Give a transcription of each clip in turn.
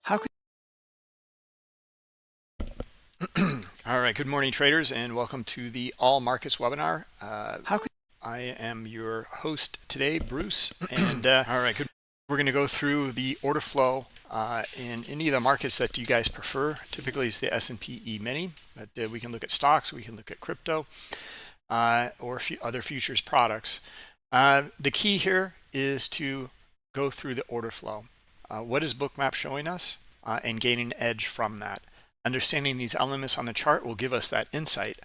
How could All right, good morning, traders, and welcome to the All Markets webinar. How could I am your host today, Bruce, and all right, good. We're going to go through the order flow in any of the markets that you guys prefer. Typically, it's the S&P E-mini, but we can look at stocks, we can look at crypto, or other futures products. The key here is to go through the order flow. What is Bookmap showing us, and gaining an edge from that? Understanding these elements on the chart will give us that insight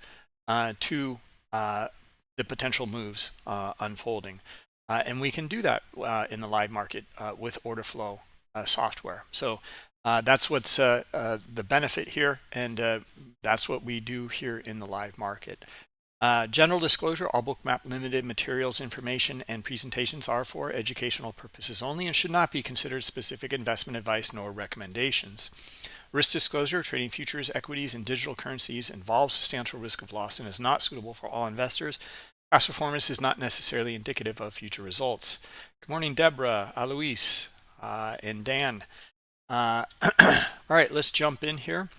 to the potential moves unfolding. And we can do that in the live market with order flow software. So that's what's the benefit here, and that's what we do here in the live market. General disclosure, all Bookmap Limited materials, information, and presentations are for educational purposes only and should not be considered specific investment advice nor recommendations. Risk disclosure, trading futures, equities, and digital currencies involves substantial risk of loss and is not suitable for all investors. Past performance is not necessarily indicative of future results. Good morning, Deborah, Alois, and Dan. All right, let's jump in here.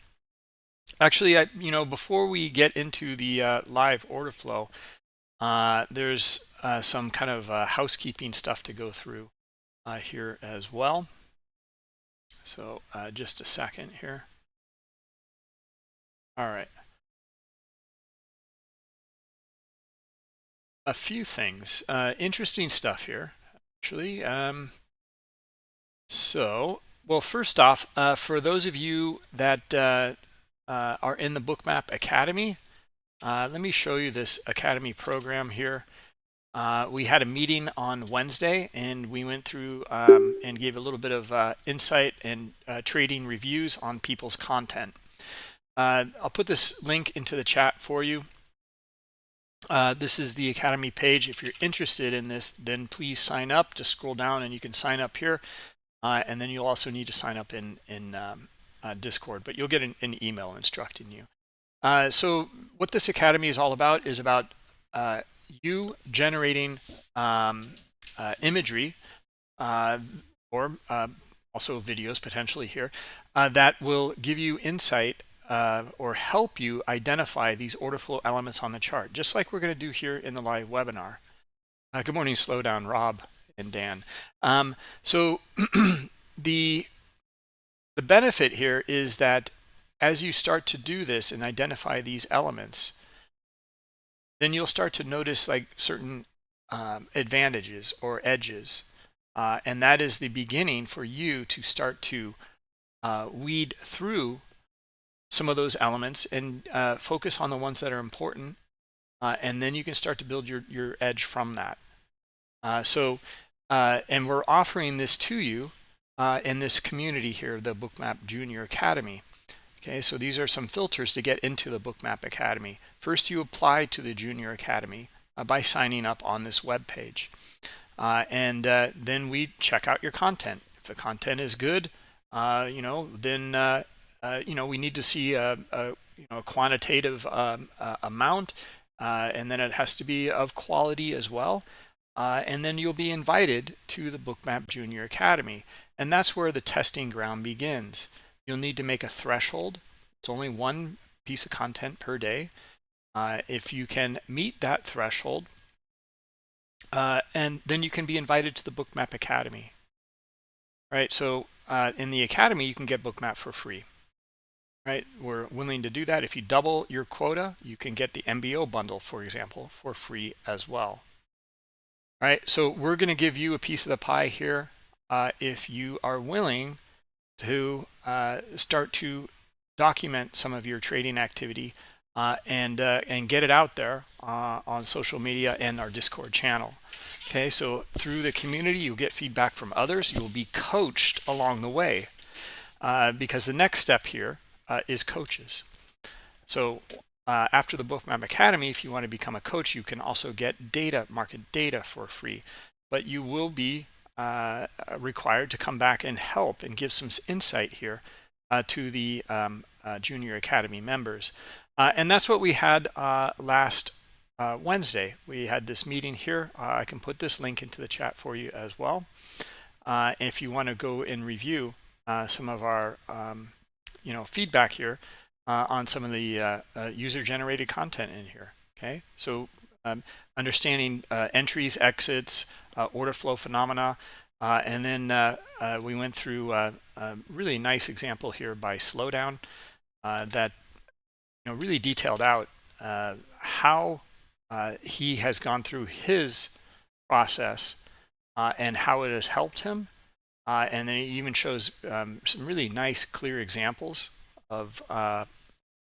Actually, before we get into the live order flow, there's some kind of housekeeping stuff to go through here as well. So just a second here. All right. A few things, interesting stuff here, actually. Well, first off, for those of you that are in the Bookmap Academy, let me show you this Academy program here. We had a meeting on Wednesday, and we went through and gave a little bit of insight and trading reviews on people's content. I'll put this link into the chat for you. This is the Academy page. If you're interested in this, then please sign up. Just scroll down and you can sign up here. And then you'll also need to sign up in Discord, but you'll get an email instructing you. So what this Academy is all about is about you generating imagery or also videos potentially here that will give you insight or help you identify these order flow elements on the chart, just like we're going to do here in the live webinar. Good morning, Slowdown, Rob and Dan. So the benefit here is that as you start to do this and identify these elements, then you'll start to notice like certain advantages or edges. And that is the beginning for you to start to weed through some of those elements and focus on the ones that are important. And then you can start to build your edge from that. And we're offering this to you in this community here, the Bookmap Junior Academy. Okay, so these are some filters to get into the Bookmap Academy. First, you apply to the Junior Academy by signing up on this web page. And then we check out your content. If the content is good, then we need to see a quantitative amount, and then it has to be of quality as well. And then you'll be invited to the Bookmap Junior Academy. And that's where the testing ground begins. You'll need to make a threshold. It's only one piece of content per day. If you can meet that threshold, and then you can be invited to the Bookmap Academy. Right, so in the Academy, you can get Bookmap for free. Right, we're willing to do that. If you double your quota, you can get the MBO bundle, for example, for free as well. All right, so we're going to give you a piece of the pie here if you are willing to start to document some of your trading activity and get it out there on social media and our Discord channel. Okay, so through the community, you'll get feedback from others. You'll be coached along the way because the next step here is coaches. So after the Bookmap Academy, if you want to become a coach, you can also get market data for free, but you will be required to come back and help and give some insight here to the Junior Academy members. And that's what we had last Wednesday. We had this meeting here. I can put this link into the chat for you as well. If you want to go and review some of our feedback here on some of the user-generated content in here. Okay, so understanding entries, exits, order flow phenomena, and then we went through a really nice example here by Slowdown that really detailed out how he has gone through his process and how it has helped him. And then he even shows some really nice, clear examples of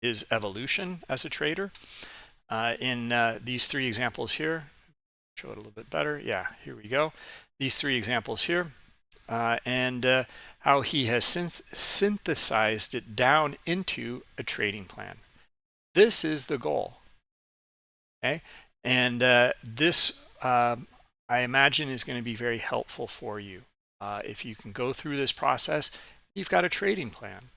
his evolution as a trader. In these three examples here, show it a little bit better. Yeah, here we go. These three examples here, and how he has synthesized it down into a trading plan. This is the goal. Okay, and this I imagine is going to be very helpful for you. If you can go through this process, you've got a trading plan.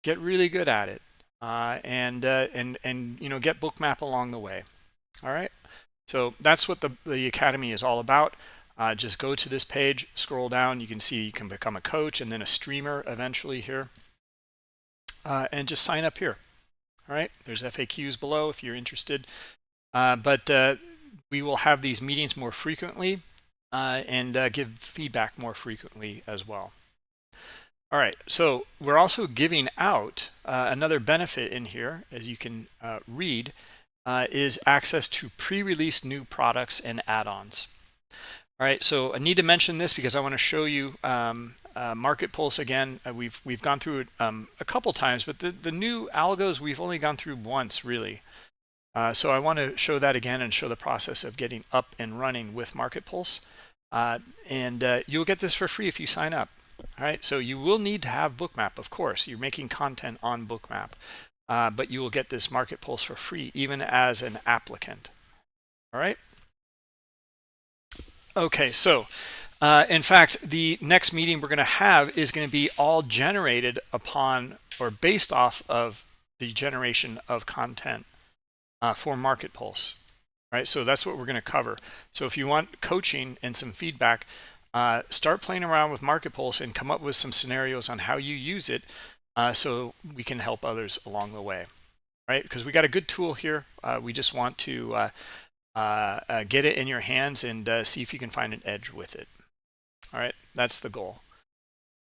Get really good at it, and get Bookmap along the way. All right. So that's what the Academy is all about. Just go to this page, scroll down. You can see you can become a coach and then a streamer eventually here, and just sign up here. All right. There's FAQs below if you're interested. But we will have these meetings more frequently and give feedback more frequently as well. All right, so we're also giving out another benefit in here, as you can read, is access to pre-released new products and add-ons. All right, so I need to mention this because I want to show you Market Pulse again. We've gone through it a couple times, but the new algos we've only gone through once really. So I want to show that again and show the process of getting up and running with Market Pulse. And you'll get this for free if you sign up. All right, so you will need to have Bookmap, of course. You're making content on Bookmap, but you will get this Market Pulse for free, even as an applicant. All right. Okay, so in fact, the next meeting we're going to have is going to be all generated upon or based off of the generation of content for Market Pulse. Right, so that's what we're going to cover. So if you want coaching and some feedback, start playing around with Market Pulse and come up with some scenarios on how you use it so we can help others along the way, right? Because we got a good tool here. We just want to get it in your hands and see if you can find an edge with it. All right, that's the goal.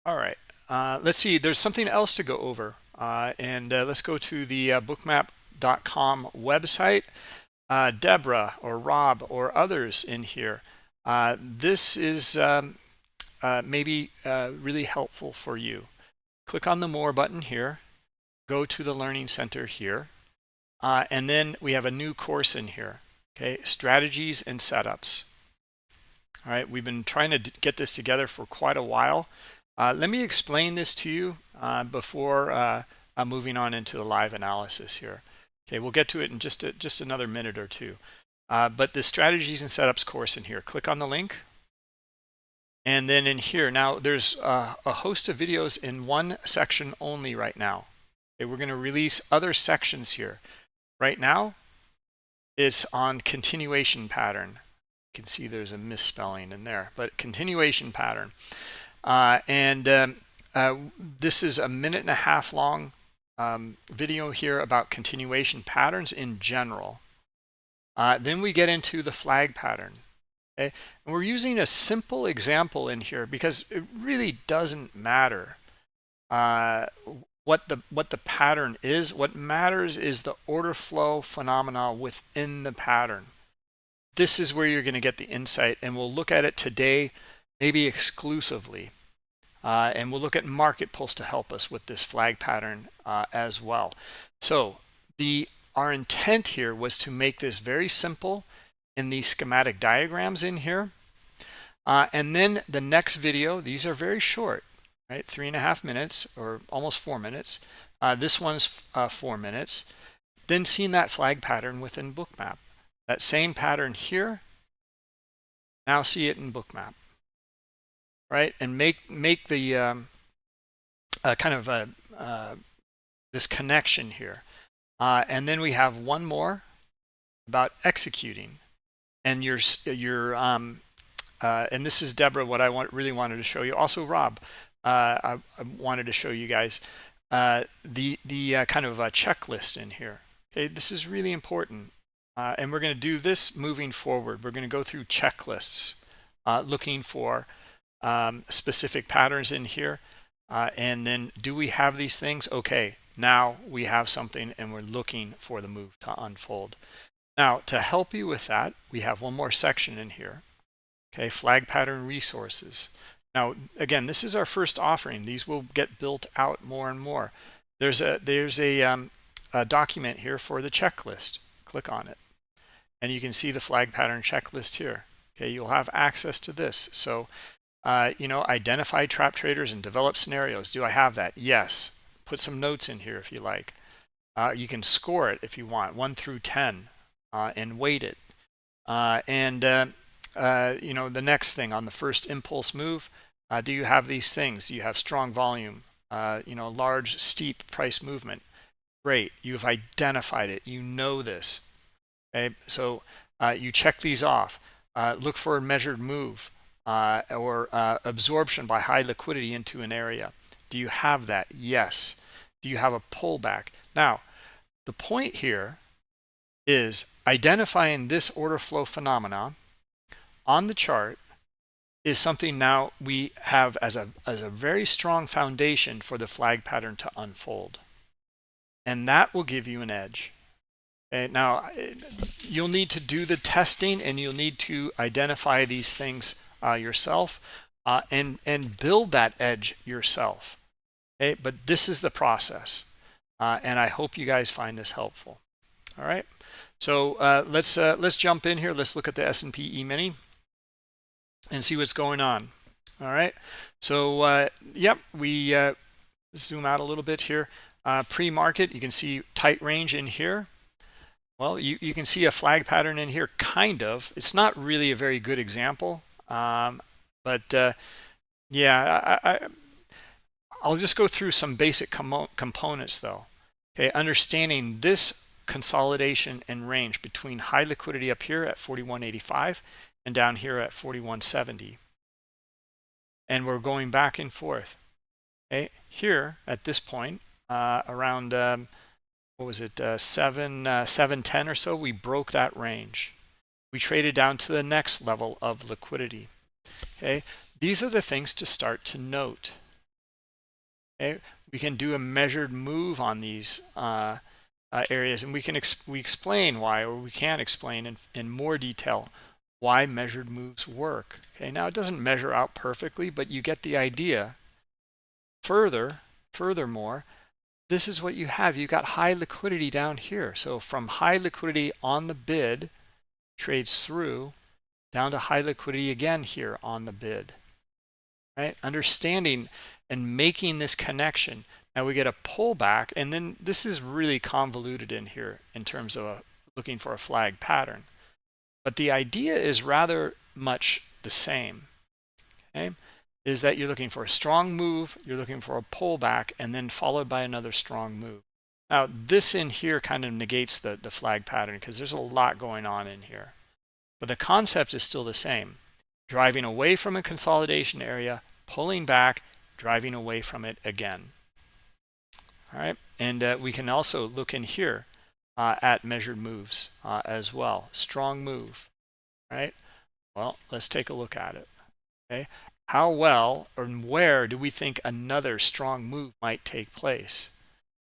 All right, let's see. There's something else to go over, and let's go to the bookmap.com website. Deborah or Rob or others in here. This is maybe really helpful for you. Click on the More button here. Go to the Learning Center here. And then we have a new course in here. Okay, Strategies and Setups. All right, we've been trying to get this together for quite a while. Let me explain this to you before moving on into the live analysis here. Okay, we'll get to it in just another minute or two. But the Strategies and Setups course in here, click on the link. And then in here, now there's a host of videos in one section only right now. Okay, we're going to release other sections here. Right now, it's on continuation pattern. You can see there's a misspelling in there, but continuation pattern. This is a 1.5 minute long video here about continuation patterns in general. Then we get into the flag pattern. Okay? And we're using a simple example in here because it really doesn't matter what the pattern is. What matters is the order flow phenomena within the pattern. This is where you're going to get the insight, and we'll look at it today, maybe exclusively. And we'll look at Market Pulse to help us with this flag pattern as well. So our intent here was to make this very simple in these schematic diagrams in here. And then the next video, these are very short, right? 3.5 minutes or almost 4 minutes. This one's 4 minutes. Then seeing that flag pattern within Bookmap. That same pattern here, now see it in Bookmap. Right, and make the kind of this connection here, and then we have one more about executing, and and this is Deborah. What I really wanted to show you, also Rob, I wanted to show you guys the kind of a checklist in here. Okay, this is really important, and we're going to do this moving forward. We're going to go through checklists, looking for specific patterns in here, and then do we have these things? Okay, now we have something, and we're looking for the move to unfold. Now, to help you with that, we have one more section in here. Okay, flag pattern resources. Now, again, this is our first offering. These will get built out more and more. There's a document here for the checklist. Click on it, and you can see the flag pattern checklist here. Okay, you'll have access to this. So, identify trap traders and develop scenarios. Do I have that? Yes. Put some notes in here if you like. You can score it if you want, 1 through 10, and weight it. The next thing on the first impulse move, do you have these things? Do you have strong volume? Large, steep price movement. Great. You've identified it. You know this. Okay. So you check these off. Look for a measured move or absorption by high liquidity into an area. Do you have that? Yes. Do you have a pullback? Now, the point here is identifying this order flow phenomena on the chart is something now we have as a very strong foundation for the flag pattern to unfold, and that will give you an edge. Okay, now you'll need to do the testing, and you'll need to identify these things yourself, and build that edge yourself. Okay, but this is the process, and I hope you guys find this helpful. All right, so let's jump in here. Let's look at the S&P E-mini and see what's going on. All right, so yep, we zoom out a little bit here. Pre-market, you can see tight range in here. Well, you can see a flag pattern in here, kind of. It's not really a very good example, but yeah, I'll just go through some basic components though. Okay, understanding this consolidation and range between high liquidity up here at 41.85 and down here at 41.70, and we're going back and forth. Okay, here at this point, around what was it, 710 or so, we broke that range. We traded down to the next level of liquidity. Okay, these are the things to start to note. Okay, we can do a measured move on these areas, and we explain why, or we can explain in more detail why measured moves work. Okay, now it doesn't measure out perfectly, but you get the idea. Furthermore, this is what you have. You got high liquidity down here. So from high liquidity on the bid, trades through, down to high liquidity again here on the bid. Right? Understanding and making this connection. Now we get a pullback, and then this is really convoluted in here in terms of looking for a flag pattern. But the idea is rather much the same. Okay? Is that you're looking for a strong move, you're looking for a pullback, and then followed by another strong move. Now, this in here kind of negates the flag pattern because there's a lot going on in here. But the concept is still the same. Driving away from a consolidation area, pulling back, driving away from it again. All right, and we can also look in here at measured moves as well. Strong move, right? Well, let's take a look at it. Okay, how well or where do we think another strong move might take place?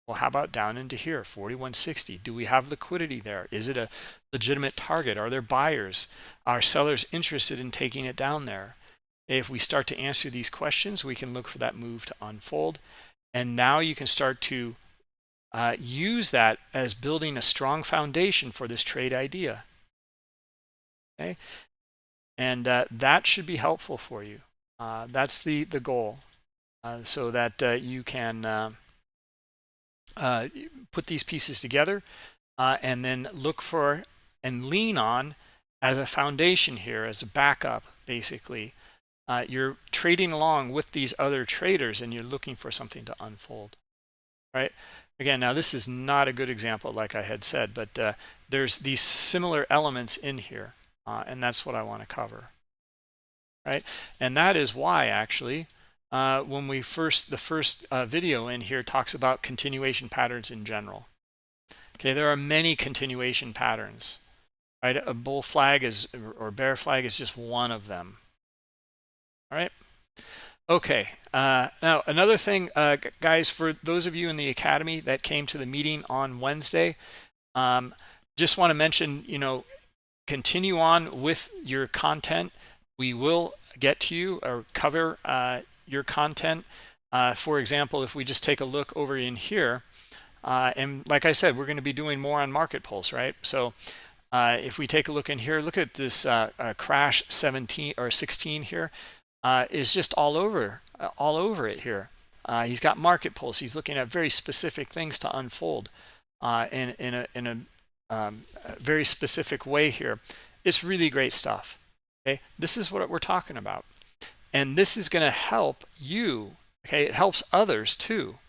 Well, how about down into here, 41.60? Do we have liquidity there? Is it a legitimate target? Are there buyers? Are sellers interested in taking it down there? If we start to answer these questions, we can look for that move to unfold. And now you can start to use that as building a strong foundation for this trade idea. Okay, and that should be helpful for you. That's the goal, so that you can put these pieces together and then look for and lean on as a foundation here, as a backup, basically. You're trading along with these other traders, and you're looking for something to unfold, right? Again, now this is not a good example, like I had said, but there's these similar elements in here, and that's what I want to cover, right? And that is why, actually, when the first video in here talks about continuation patterns in general. Okay, there are many continuation patterns, right? A bull flag is, or bear flag is just one of them. All right. Okay. Now another thing, guys, for those of you in the academy that came to the meeting on Wednesday, just want to mention, continue on with your content. We will get to you or cover your content. For example, if we just take a look over in here, and like I said, we're going to be doing more on Market Pulse, right? So if we take a look in here, look at this crash 17 or 16 here, is just all over it here. He's got Market Pulse. He's looking at very specific things to unfold in a very specific way here. It's really great stuff. Okay, this is what we're talking about, and this is going to help you. Okay, it helps others too,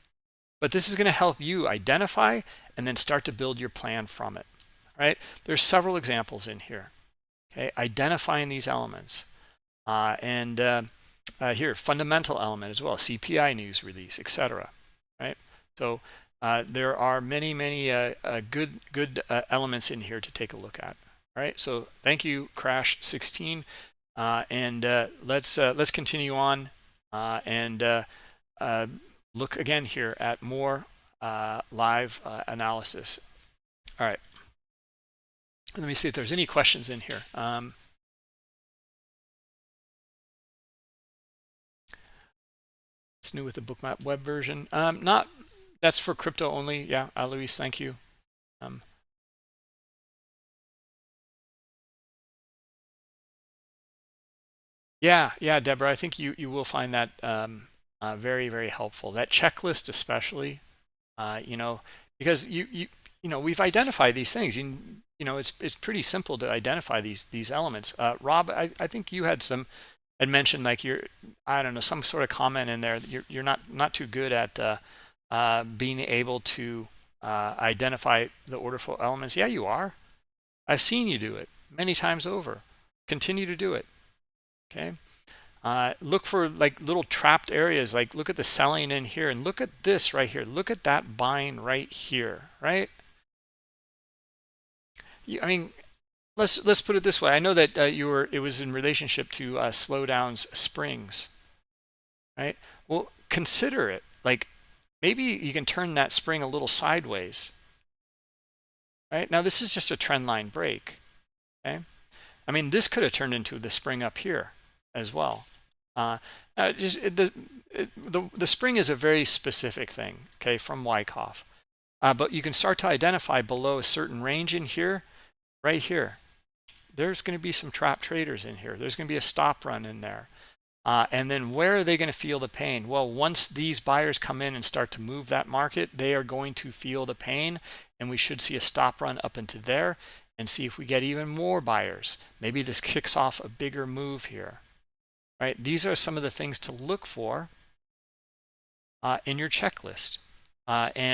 but this is going to help you identify and then start to build your plan from it. Right? There's several examples in here. Okay, identifying these elements, and here fundamental element as well, CPI news release, etc. Right? So there are many good elements in here to take a look at. All right, so thank you, Crash 16, and let's continue on and look again here at more live analysis. All right, let me see if there's any questions in here. It's new with the Bookmap web version. That's for crypto only. Yeah, Luis, thank you. Yeah, Deborah, I think you will find that very helpful. That checklist especially, because we've identified these things. It's pretty simple to identify these elements. Rob, I think you had mentioned like I don't know, some sort of comment in there that you're not too good at being able to identify the order flow elements. Yeah, you are. I've seen you do it many times over. Continue to do it. Okay. Look for like little trapped areas. Like look at the selling in here, and look at this right here. Look at that buying right here. Right. I mean, let's put it this way. I know that it was in relationship to slowdowns springs. Right. Well, consider it like maybe you can turn that spring a little sideways. Right now, this is just a trend line break. Okay. I mean, this could have turned into the spring up here as well. The spring is a very specific thing, okay, from Wyckoff. But you can start to identify below a certain range in here, right here. There's going to be some trap traders in here. There's going to be a stop run in there. And then where are they going to feel the pain? Well, once these buyers come in and start to move that market, they are going to feel the pain, and we should see a stop run up into there and see if we get even more buyers. Maybe this kicks off a bigger move here. Right? These are some of the things to look for in your checklist. We'll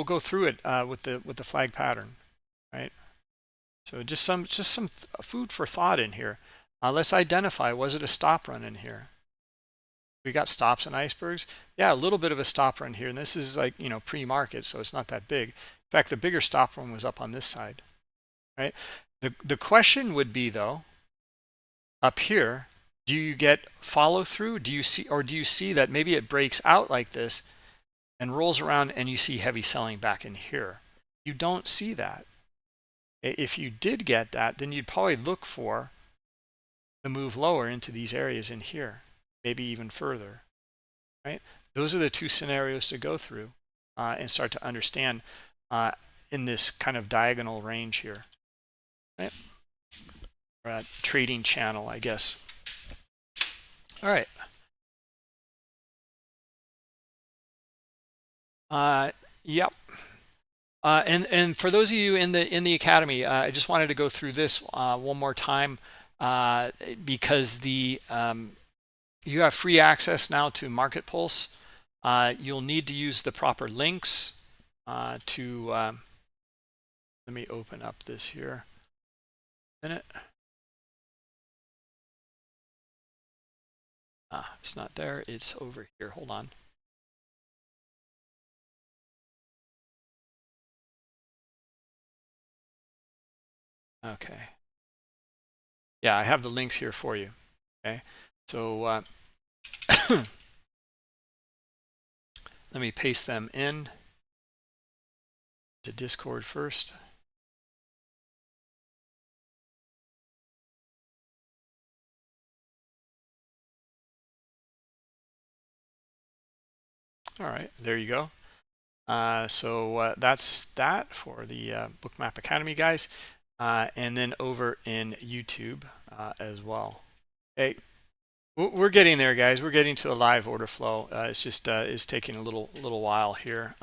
go through it with the flag pattern, right? So just some food for thought in here. Let's identify, was it a stop run in here? We got stops and icebergs. Yeah, a little bit of a stop run here, and this is like pre-market, so it's not that big. In fact, the bigger stop run was up on this side, right? The question would be though, up here, do you get follow through? Do you see that maybe it breaks out like this and rolls around and you see heavy selling back in here? You don't see that. If you did get that, then you'd probably look for the move lower into these areas in here, maybe even further, right? Those are the two scenarios to go through and start to understand in this kind of diagonal range here, right? Or a trading channel, I guess. All right. Yep. And for those of you in the academy, I just wanted to go through this one more time because you have free access now to Market Pulse. You'll need to use the proper links to. Let me open up this here. A minute. It's not there. It's over here. Hold on. Okay. Yeah, I have the links here for you. Okay. So let me paste them in to Discord first. All right, there you go. So that's that for the Bookmap Academy guys, and then over in YouTube as well. Hey, we're getting there, guys. We're getting to a live order flow. It's just it's taking a little while here.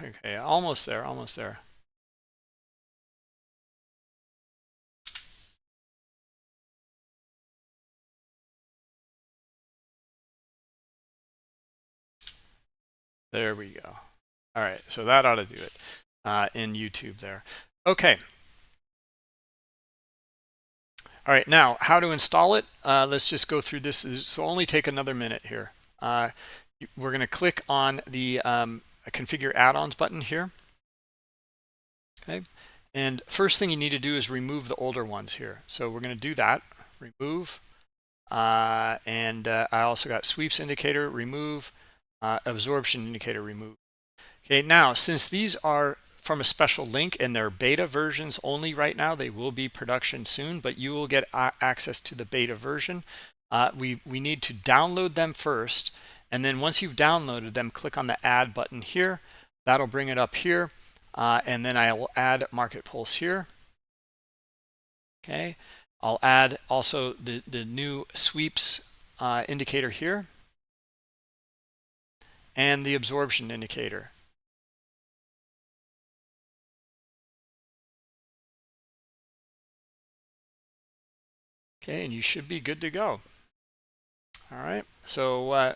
Okay, almost there, almost there. There we go. All right, so that ought to do it in YouTube there. Okay. All right, now how to install it. Let's just go through this. This will only take another minute here. We're going to click on the configure add-ons button here. Okay, and first thing you need to do is remove the older ones here. So we're going to do that. Remove, and I also got sweeps indicator remove, absorption indicator remove. Okay, now since these are from a special link and they're beta versions only right now, they will be production soon, but you will get access to the beta version. We need to download them first, and then once you've downloaded them, click on the add button here. That'll bring it up here, and then I will add Market Pulse here. Okay, I'll add also the new sweeps indicator here and the absorption indicator. Okay, and you should be good to go. All right, so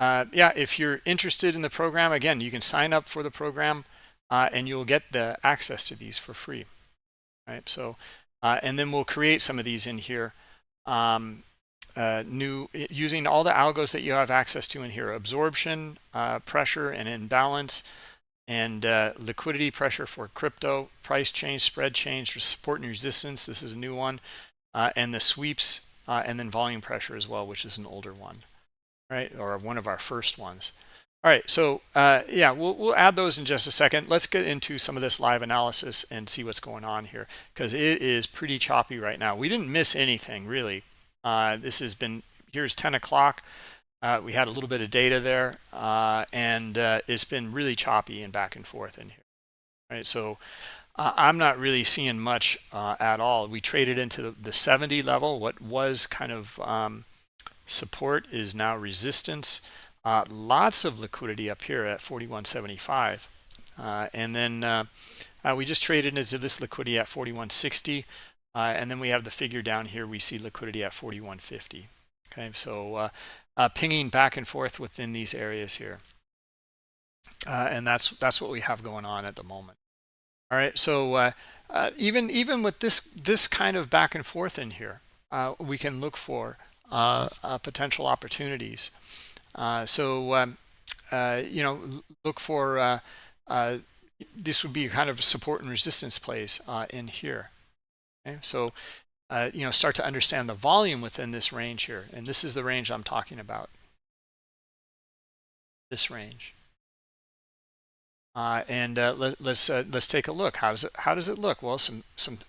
yeah, if you're interested in the program, again, you can sign up for the program and you'll get the access to these for free. All right, so and then we'll create some of these in here, using all the algos that you have access to in here: absorption, pressure and imbalance, and liquidity pressure for crypto, price change, spread change, support and resistance. This is a new one, and the sweeps, and then volume pressure as well, which is an older one, right? Or one of our first ones. All right, so yeah, we'll add those in just a second. Let's get into some of this live analysis and see what's going on here, because it is pretty choppy right now. We didn't miss anything really. This has been, here's 10 o'clock. We had a little bit of data there, and it's been really choppy and back and forth in here. Right, so I'm not really seeing much at all. We traded into the 70 level. What was kind of support is now resistance. Lots of liquidity up here at 41.75, and then we just traded into this liquidity at 41.60, and then we have the figure down here. We see liquidity at 41.50. Okay, so pinging back and forth within these areas here, and that's what we have going on at the moment. All right, so even with this kind of back and forth in here, we can look for potential opportunities. So you know, look for this would be kind of support and resistance plays in here. Okay, so you know, start to understand the volume within this range here, and this is the range I'm talking about. This range. And let's take a look. How does it look? Well, some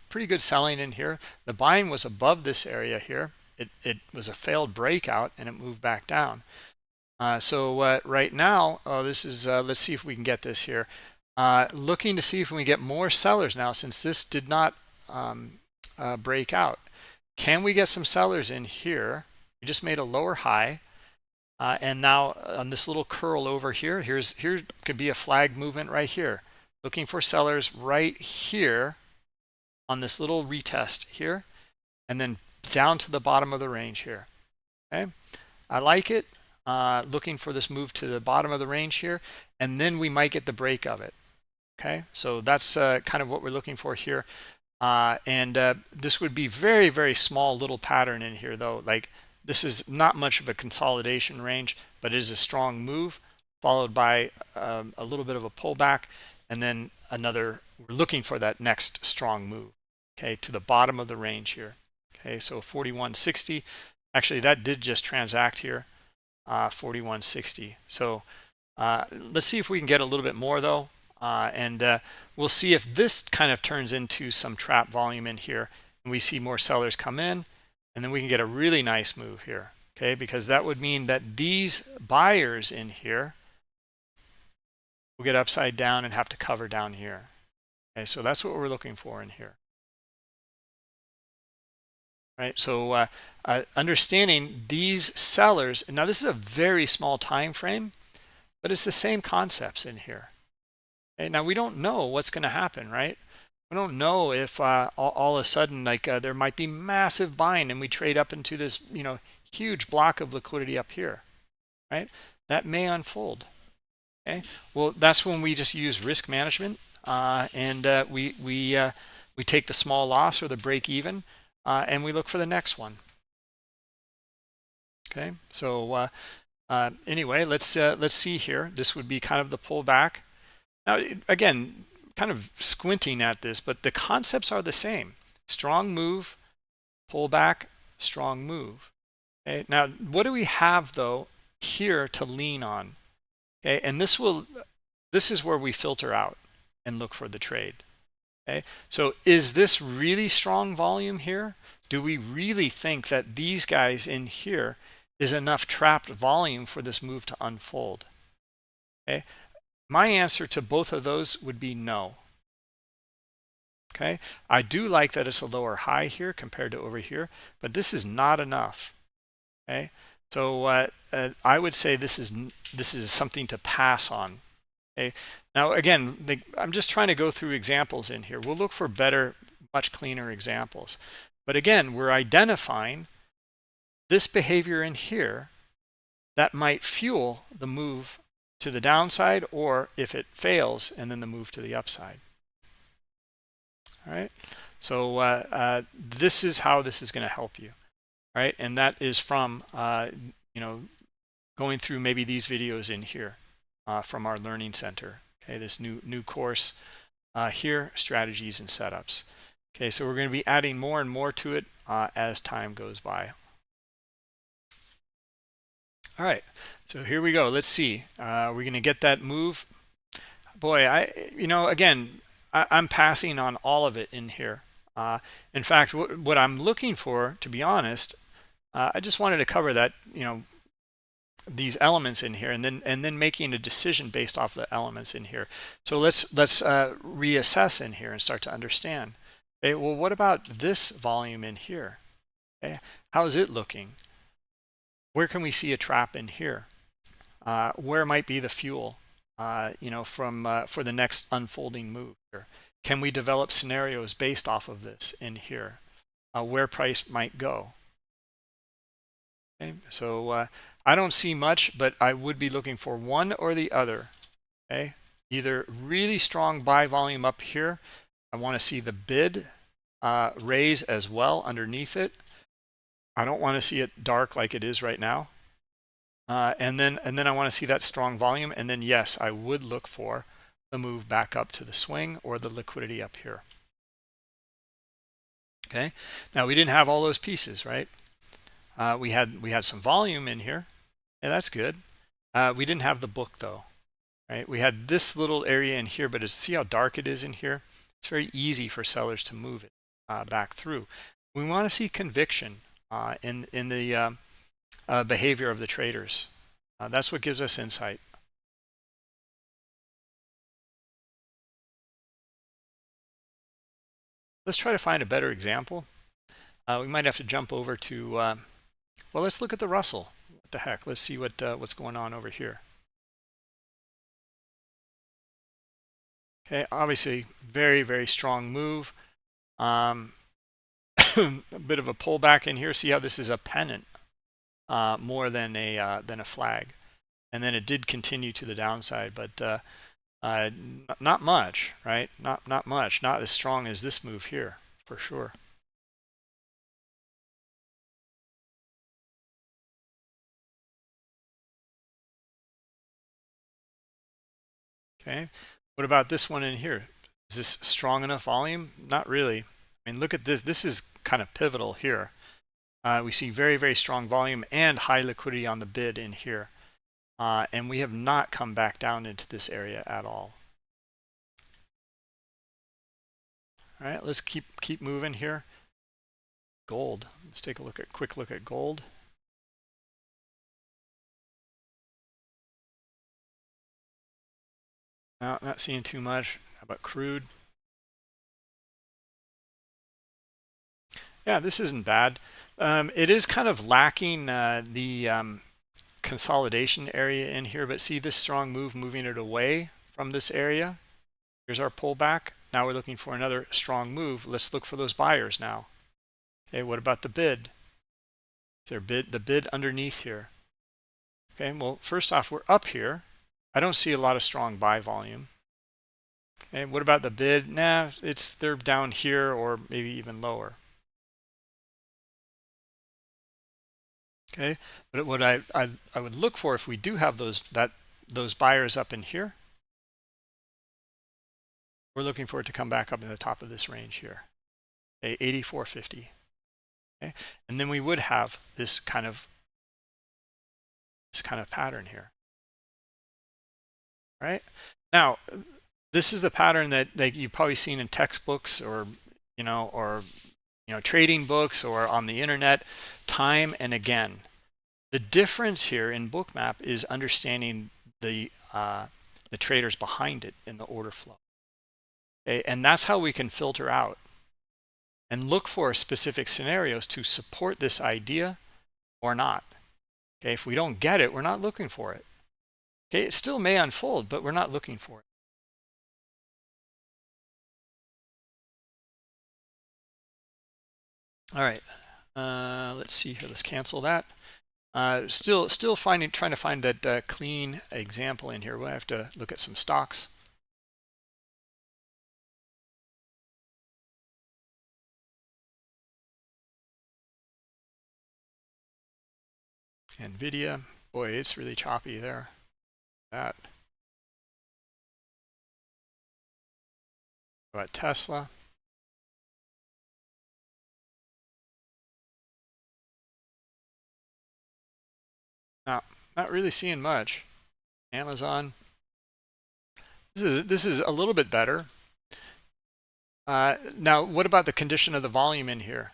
pretty good selling in here. The buying was above this area here. It was a failed breakout and it moved back down. So right now, this is let's see if we can get this here. Looking to see if we can get more sellers now, since this did not break out. Can we get some sellers in here? We just made a lower high. And now on this little curl over here, here could be a flag movement right here. looking for sellers right here on this little retest here, and then down to the bottom of the range here. Okay, I like it. Looking for this move to the bottom of the range here, and then we might get the break of it. Okay, so that's kind of what we're looking for here. This would be very, very small little pattern in here though. Like, this is not much of a consolidation range, but it is a strong move followed by a little bit of a pullback, and then another. We're looking for that next strong move, okay, to the bottom of the range here. Okay, so 41.60. Actually, that did just transact here, 41.60. So let's see if we can get a little bit more though, and we'll see if this kind of turns into some trap volume in here, and we see more sellers come in, and then we can get a really nice move here. Okay, because that would mean that these buyers in here will get upside down and have to cover down here. Okay, so that's what we're looking for in here. Right, so understanding these sellers, and now this is a very small time frame, but it's the same concepts in here. Okay, now we don't know what's going to happen, right? We don't know if all of a sudden, like, there might be massive buying and we trade up into this, huge block of liquidity up here, right? That may unfold. Okay, well, that's when we just use risk management, and we take the small loss or the break even, and we look for the next one. Okay, so anyway, let's see here. This would be kind of the pullback. Now, again, kind of squinting at this, but the concepts are the same. Strong move, pullback, strong move. Okay, now what do we have though here to lean on? Okay, and this is where we filter out and look for the trade. Okay, so is this really strong volume here? Do we really think that these guys in here is enough trapped volume for this move to unfold? Okay, my answer to both of those would be no. Okay, I do like that it's a lower high here compared to over here, but this is not enough. Okay, so I would say this is something to pass on. Okay, now again, I'm just trying to go through examples in here. We'll look for better, much cleaner examples. But again, we're identifying this behavior in here that might fuel the move to the downside, or if it fails, and then the move to the upside. All right, so this is how this is going to help you. All right, and that is from going through maybe these videos in here from our learning center. Okay, this new course here, strategies and setups. Okay, so we're going to be adding more and more to it as time goes by. All right, so here we go. Let's see. We're going to get that move. Boy, I'm passing on all of it in here. In fact, what I'm looking for, to be honest, I just wanted to cover that, these elements in here, and then making a decision based off the elements in here. So let's reassess in here and start to understand. Okay, well, what about this volume in here? Okay, how is it looking? Where can we see a trap in here? Where might be the fuel, for the next unfolding move here? Can we develop scenarios based off of this in here? Where price might go? Okay, so I don't see much, but I would be looking for one or the other. Okay, either really strong buy volume up here. I want to see the bid raise as well underneath it. I don't want to see it dark like it is right now. And then I want to see that strong volume, and then yes, I would look for the move back up to the swing or the liquidity up here. Okay, now we didn't have all those pieces, right? We had some volume in here, and that's good. We didn't have the book though, right? We had this little area in here, but see how dark it is in here? It's very easy for sellers to move it back through. We want to see conviction in the behavior of the traders. That's what gives us insight. Let's try to find a better example. We might have to jump over to, well, let's look at the Russell. What the heck? Let's see what's going on over here. Okay, obviously very, very strong move. A bit of a pullback in here. See how this is a pennant more than a flag, and then it did continue to the downside, but not much, right? Not much. Not as strong as this move here, for sure. Okay, what about this one in here? Is this strong enough volume? Not really. I mean, look at this. This is kind of pivotal here. We see very, very strong volume and high liquidity on the bid in here. And we have not come back down into this area at all. All right, let's keep moving here. Gold. Let's take a quick look at gold. No, not seeing too much. How about crude? Yeah, this isn't bad. It is kind of lacking the consolidation area in here, but see this strong move moving it away from this area. Here's our pullback. Now we're looking for another strong move. Let's look for those buyers now. Okay, what about the bid? Is there the bid underneath here? Okay, well, first off, we're up here. I don't see a lot of strong buy volume. Okay, what about the bid? Nah, they're down here or maybe even lower. Okay, but what I would look for if we do have those buyers up in here, we're looking for it to come back up in the top of this range here, okay, 84.50. Okay, and then we would have this kind of pattern here. Right now, this is the pattern that you've probably seen in textbooks or trading books or on the internet time and again. The difference here in Bookmap is understanding the traders behind it in the order flow. Okay? And that's how we can filter out and look for specific scenarios to support this idea or not. Okay, if we don't get it, we're not looking for it. Okay, it still may unfold, but we're not looking for it. All right, let's see here. Let's cancel that. Still trying to find that clean example in here. We'll have to look at some stocks. NVIDIA, boy, it's really choppy there. That. How about Tesla? No, not really seeing much. Amazon. This is a little bit better. Now, what about the condition of the volume in here?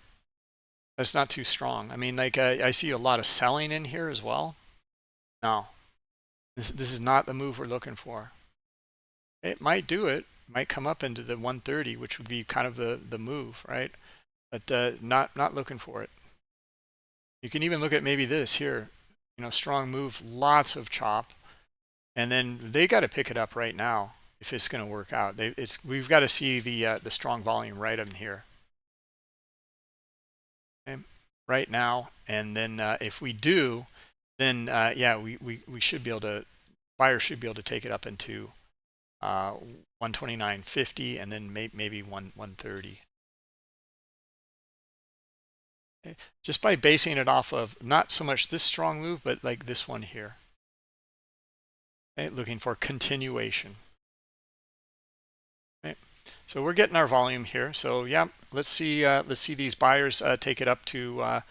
That's not too strong. I mean, like I see a lot of selling in here as well. No, this is not the move we're looking for. It might do it. Might come up into the 130, which would be kind of the move, right? But not looking for it. You can even look at maybe this here. Strong move, lots of chop, and then they got to pick it up right now if it's going to work out. We've got to see the strong volume right in here. Okay, right now, and then if we do, then yeah, we should be able to, buyers should be able to take it up into 129.50 and then maybe 130. Okay. Just by basing it off of not so much this strong move, but like this one here. Okay, looking for continuation. Okay. So we're getting our volume here. So yeah, let's see these buyers take it up to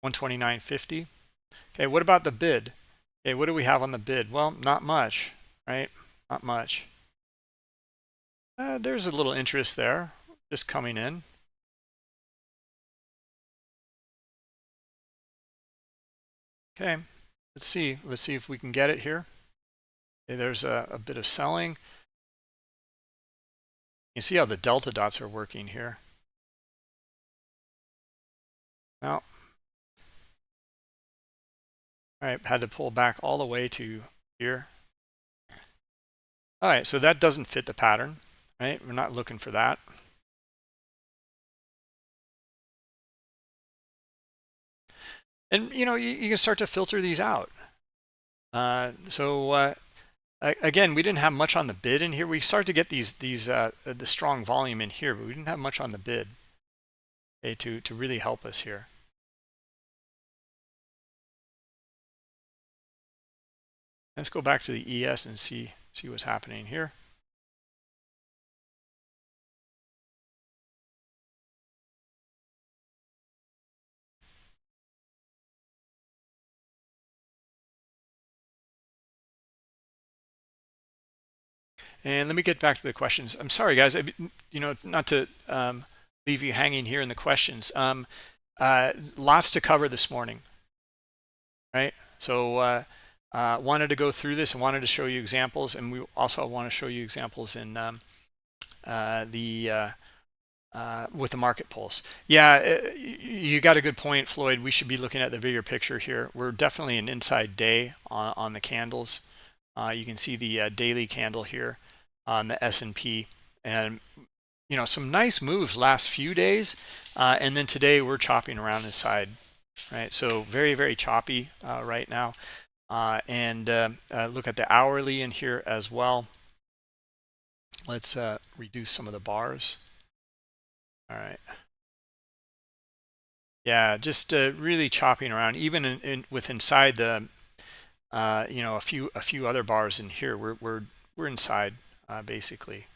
129.50. Okay, what about the bid? Okay, what do we have on the bid? Well, not much, right? Not much. There's a little interest there, just coming in. Okay, let's see if we can get it here. Okay, there's a bit of selling. You see how the delta dots are working here. Now, all right, had to pull back all the way to here. All right, so that doesn't fit the pattern. right? We're not looking for that. And you can start to filter these out. Again, we didn't have much on the bid in here. We started to get the strong volume in here, but we didn't have much on the bid, okay, to really help us here. Let's go back to the ES and see what's happening here. And let me get back to the questions. I'm sorry, guys. Not to leave you hanging here in the questions. Lots to cover this morning, right? So wanted to go through this and wanted to show you examples, and we also want to show you examples in with the market pulse. Yeah, you got a good point, Floyd. We should be looking at the bigger picture here. We're definitely an inside day on the candles. You can see the daily candle here on the S&P, and some nice moves last few days, and then today we're chopping around inside, right? So very, very choppy right now. And look at the hourly in here as well. Let's reduce some of the bars. All right. Yeah, just really chopping around, even with inside the a few other bars in here. We're inside basically.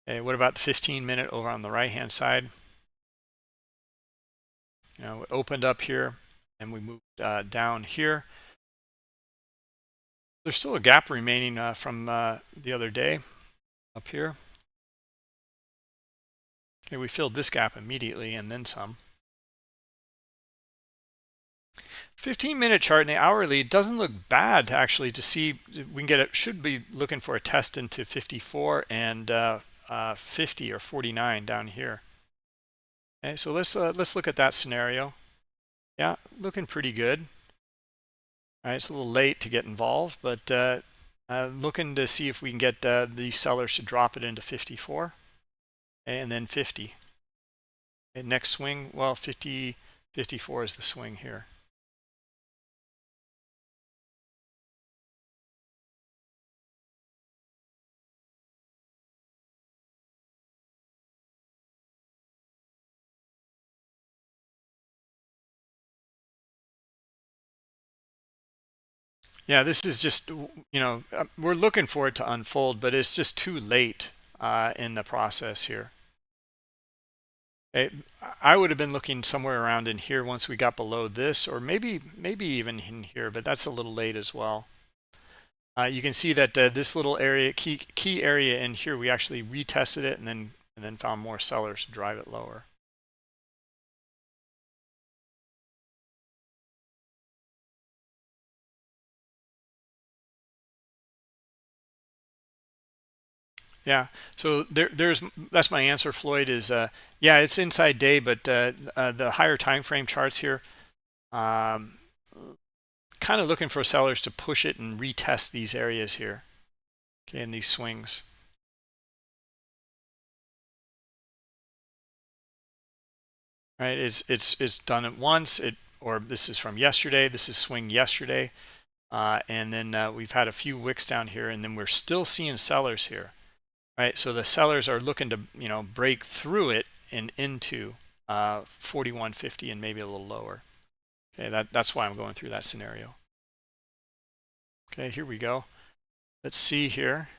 Okay, what about the 15-minute over on the right hand side? It opened up here and we moved down here. There's still a gap remaining from the other day up here. Okay, we filled this gap immediately and then some. 15-minute chart and the hourly doesn't look bad actually to see. We can get it. Should be looking for a test into 54 and 50 or 49 down here. Okay, so let's look at that scenario. Yeah, looking pretty good. All right, it's a little late to get involved, but looking to see if we can get these sellers to drop it into 54 and then 50. Okay, next swing, well, 54 is the swing here. Yeah, this is just, we're looking for it to unfold, but it's just too late in the process here. I would have been looking somewhere around in here once we got below this, or maybe even in here, but that's a little late as well. You can see that this little area, key area in here, we actually retested it and then found more sellers to drive it lower. Yeah, so that's my answer, Floyd. Is yeah, it's inside day, but the higher time frame charts here, kind of looking for sellers to push it and retest these areas here, okay, in these swings. Right, it's done it once. Or this is from yesterday. This is swing yesterday, and then we've had a few wicks down here, and then we're still seeing sellers here. Right, so the sellers are looking to break through it and into 41.50 and maybe a little lower. Okay, that's why I'm going through that scenario. Okay, here we go. Let's see here.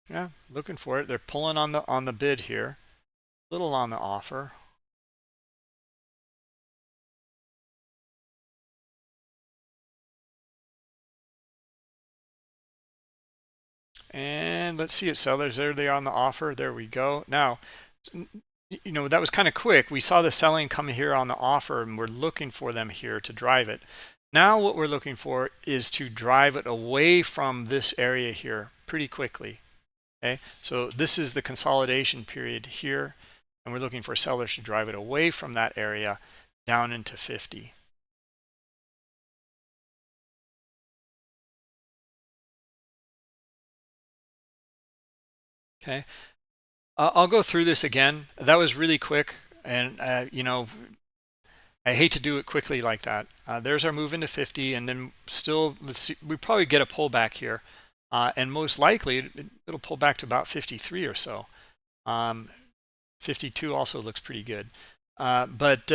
Yeah, looking for it. They're pulling on the bid here, a little on the offer. And let's see it, sellers. There they are on the offer. There we go. Now, that was kind of quick. We saw the selling come here on the offer, and we're looking for them here to drive it. Now what we're looking for is to drive it away from this area here pretty quickly. Okay, so this is the consolidation period here, and we're looking for sellers to drive it away from that area down into 50. Okay, I'll go through this again. That was really quick, and you know, I hate to do it quickly like that. There's our move into 50, and then still, let's see, we probably get a pullback here, and most likely it'll pull back to about 53 or so. 52 also looks pretty good, but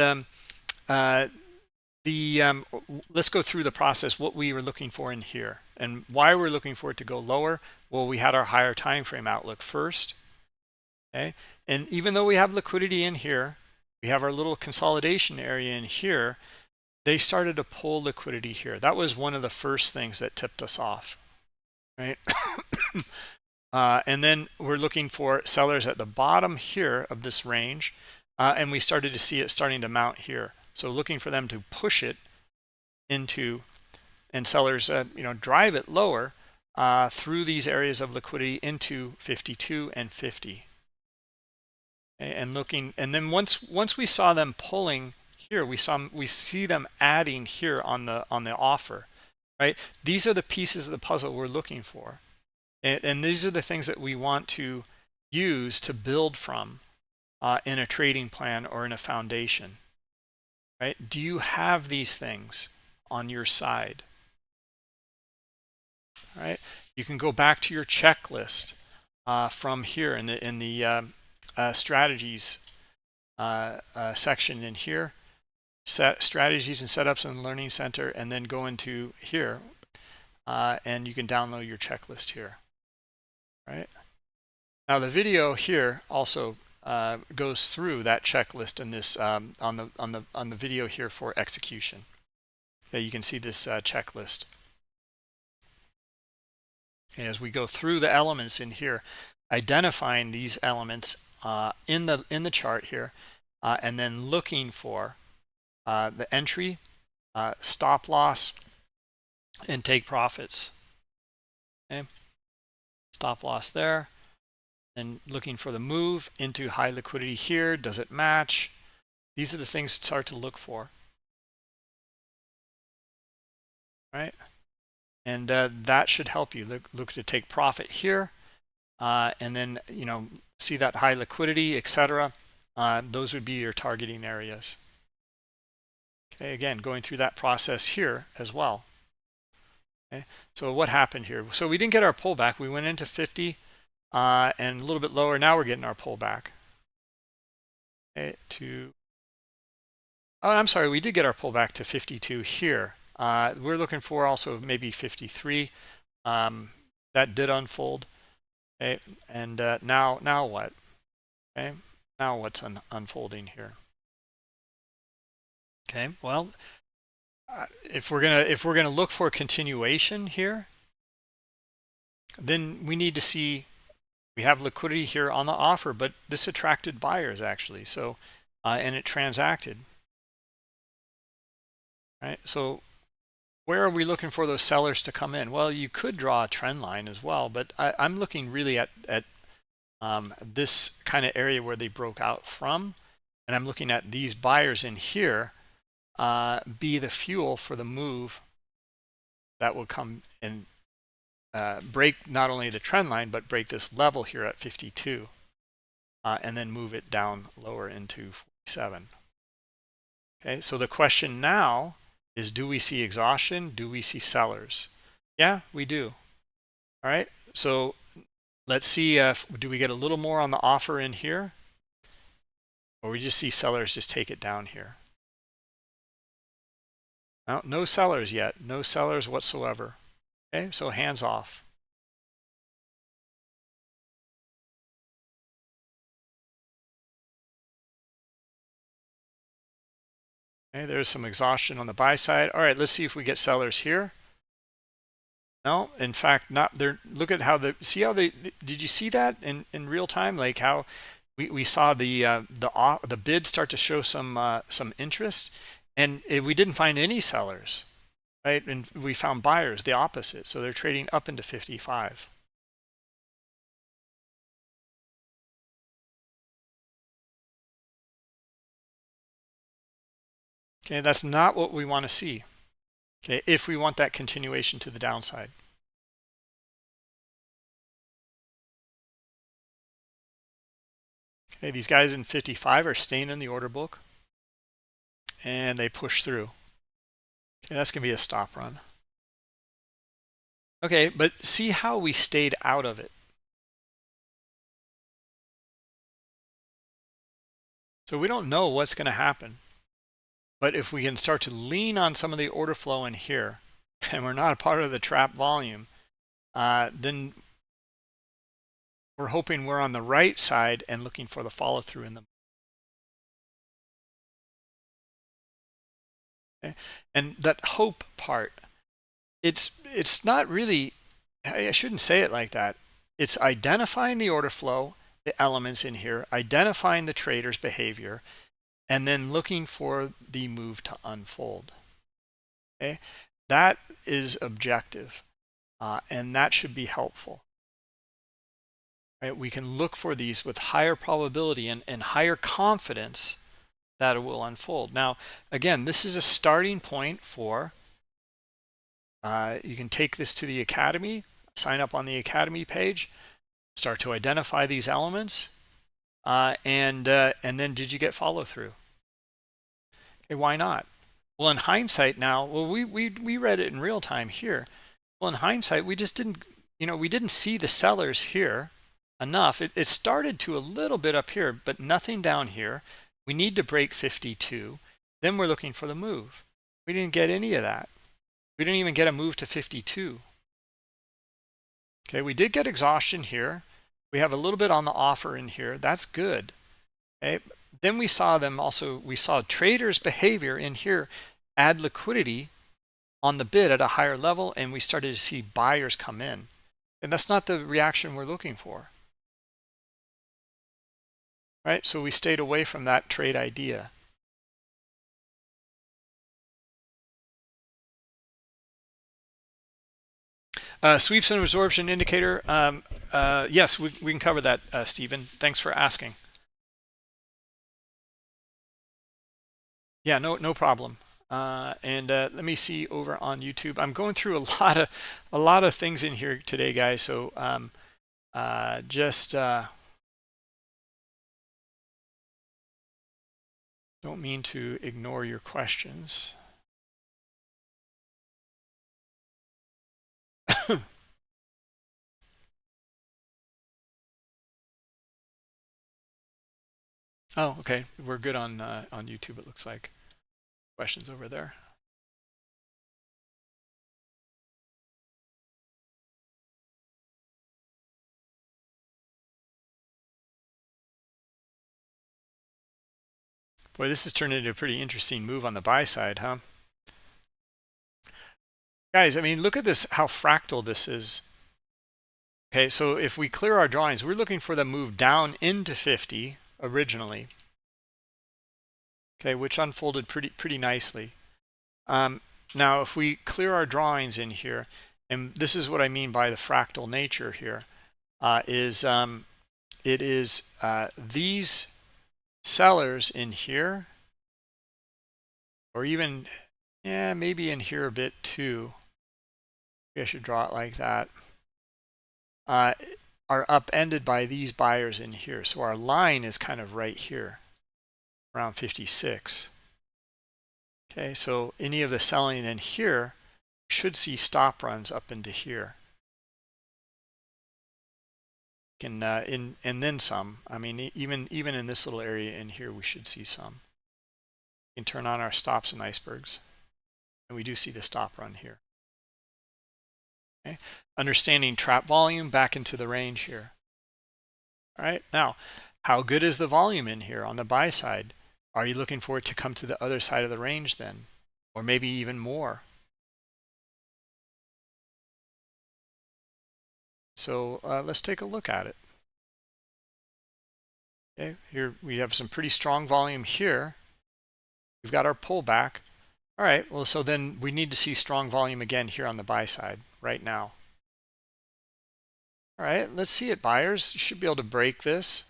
let's go through the process. What we were looking for in here, and why we're looking for it to go lower. Well, we had our higher time frame outlook first. Okay, and even though we have liquidity in here, we have our little consolidation area in here, they started to pull liquidity here. That was one of the first things that tipped us off, right? And then we're looking for sellers at the bottom here of this range, and we started to see it starting to mount here. So looking for them to push it into, and sellers drive it lower through these areas of liquidity into 52 and 50. And looking, and then once we saw them pulling here, we see them adding here on the offer, right? These are the pieces of the puzzle we're looking for, and these are the things that we want to use to build from in a trading plan or in a foundation, right? Do you have these things on your side? All right, you can go back to your checklist from here in the strategies section in here, set strategies and setups in the learning center, and then go into here and you can download your checklist here. Right now, the video here also goes through that checklist in this on the video here for execution. Okay, you can see this checklist as we go through the elements in here, identifying these elements in the chart here, and then looking for the entry, stop loss, and take profits. Okay, stop loss there, and looking for the move into high liquidity here. Does it match? These are the things to start to look for, right? And that should help you look to take profit here, and then see that high liquidity, etc. Those would be your targeting areas. Okay, again, going through that process here as well. Okay, so what happened here? So we didn't get our pullback. We went into 50 and a little bit lower. Now we're getting our pullback. Okay, I'm sorry, we did get our pullback to 52 here. We're looking for also maybe 53. That did unfold. Okay, and now what? Okay, now what's unfolding here? Okay, well, if we're gonna look for a continuation here, then we need to see we have liquidity here on the offer, but this attracted buyers actually. So and it transacted, right? So where are we looking for those sellers to come in? Well, you could draw a trend line as well, but I'm looking really at this kind of area where they broke out from, and I'm looking at these buyers in here be the fuel for the move that will come and break not only the trend line, but break this level here at 52 and then move it down lower into 47. Okay, so the question now is, do we see exhaustion? Do we see sellers? Yeah, we do. All right, so let's see if do we get a little more on the offer in here, or we just see sellers just take it down here. No sellers yet, no sellers whatsoever. Okay, so hands off. Okay, there's some exhaustion on the buy side. All right, let's see if we get sellers here. No, in fact, not there. Look at how see how did you see that in real time? Like how we saw the bid start to show some interest, and we didn't find any sellers, right? And we found buyers, the opposite. So they're trading up into 55. Okay, that's not what we want to see. Okay, if we want that continuation to the downside. Okay, these guys in 55 are staying in the order book, and they push through. Okay, that's going to be a stop run. Okay, but see how we stayed out of it. So we don't know what's going to happen. But if we can start to lean on some of the order flow in here, and we're not a part of the trap volume, then we're hoping we're on the right side and looking for the follow through in the. Okay? And that hope part, it's not really, I shouldn't say it like that. It's identifying the order flow, the elements in here, identifying the trader's behavior, and then looking for the move to unfold. Okay, that is objective, and that should be helpful. Right? We can look for these with higher probability and higher confidence that it will unfold. Now, again, this is a starting point for, you can take this to the Academy, sign up on the Academy page, start to identify these elements, and then did you get follow through? Okay, why not? Well, in hindsight now, well, we read it in real time here. Well, in hindsight, we just didn't, we didn't see the sellers here enough. It started to a little bit up here, but nothing down here. We need to break 52. Then we're looking for the move. We didn't get any of that. We didn't even get a move to 52. Okay, we did get exhaustion here. We have a little bit on the offer in here. That's good. Okay, then we saw them also, we saw traders' behavior in here add liquidity on the bid at a higher level, and we started to see buyers come in. And that's not the reaction we're looking for. Right, so we stayed away from that trade idea. Sweeps and absorption indicator. Yes, we can cover that, Stephen. Thanks for asking. Yeah, no problem. And let me see over on YouTube. I'm going through a lot of things in here today, guys. So just don't mean to ignore your questions. Oh, okay. We're good on YouTube, it looks like. Questions over there. Boy, this has turned into a pretty interesting move on the buy side, huh? Guys, I mean, look at this, how fractal this is. Okay, so if we clear our drawings, we're looking for the move down into 50 originally. Okay, which unfolded pretty nicely. Now, if we clear our drawings in here, and this is what I mean by the fractal nature here, it is these sellers in here, or even, yeah, maybe in here a bit too. Maybe I should draw it like that. Are upended by these buyers in here. So our line is kind of right here, around 56. Okay, so any of the selling in here should see stop runs up into here. And then some. I mean, even in this little area in here, we should see some. We can turn on our stops and icebergs, and we do see the stop run here. Okay, understanding trap volume back into the range here. All right, now, how good is the volume in here on the buy side? Are you looking for it to come to the other side of the range then, or maybe even more? So let's take a look at it. Okay, here we have some pretty strong volume here. We've got our pullback. All right, well, so then we need to see strong volume again here on the buy side right now. All right, let's see it, buyers. You should be able to break this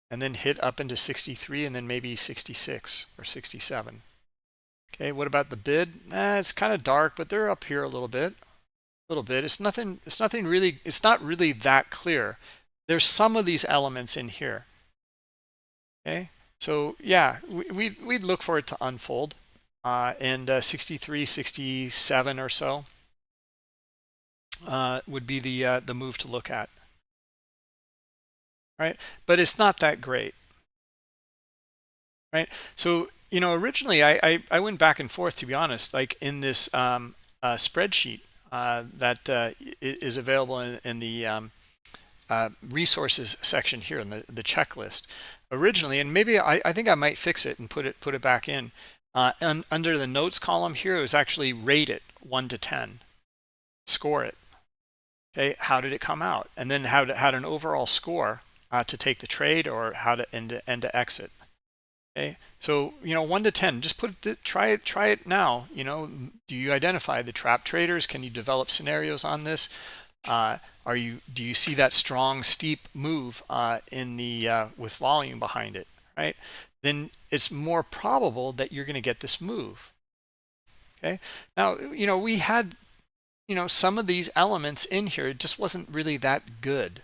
and then hit up into 63 and then maybe 66 or 67. Okay, what about the bid? It's kind of dark, but they're up here a little bit. It's not really that clear. There's some of these elements in here. Okay, so yeah, we'd look for it to unfold, and 63, 67 or so would be the move to look at, right? But it's not that great, right? So originally I went back and forth, to be honest, like in this spreadsheet that is available in the resources section here in the checklist originally, and maybe I think I might fix it and put it back in. And under the notes column here, it was actually rate it 1 to 10, score it. Okay, how did it come out, and then had an overall score to take the trade, or how to end to exit. Okay, so 1 to 10, just try it now. Do you identify the trap traders? Can you develop scenarios on this? Do you see that strong steep move in the with volume behind it, right? Then it's more probable that you're going to get this move. Okay, now we had some of these elements in here. It just wasn't really that good.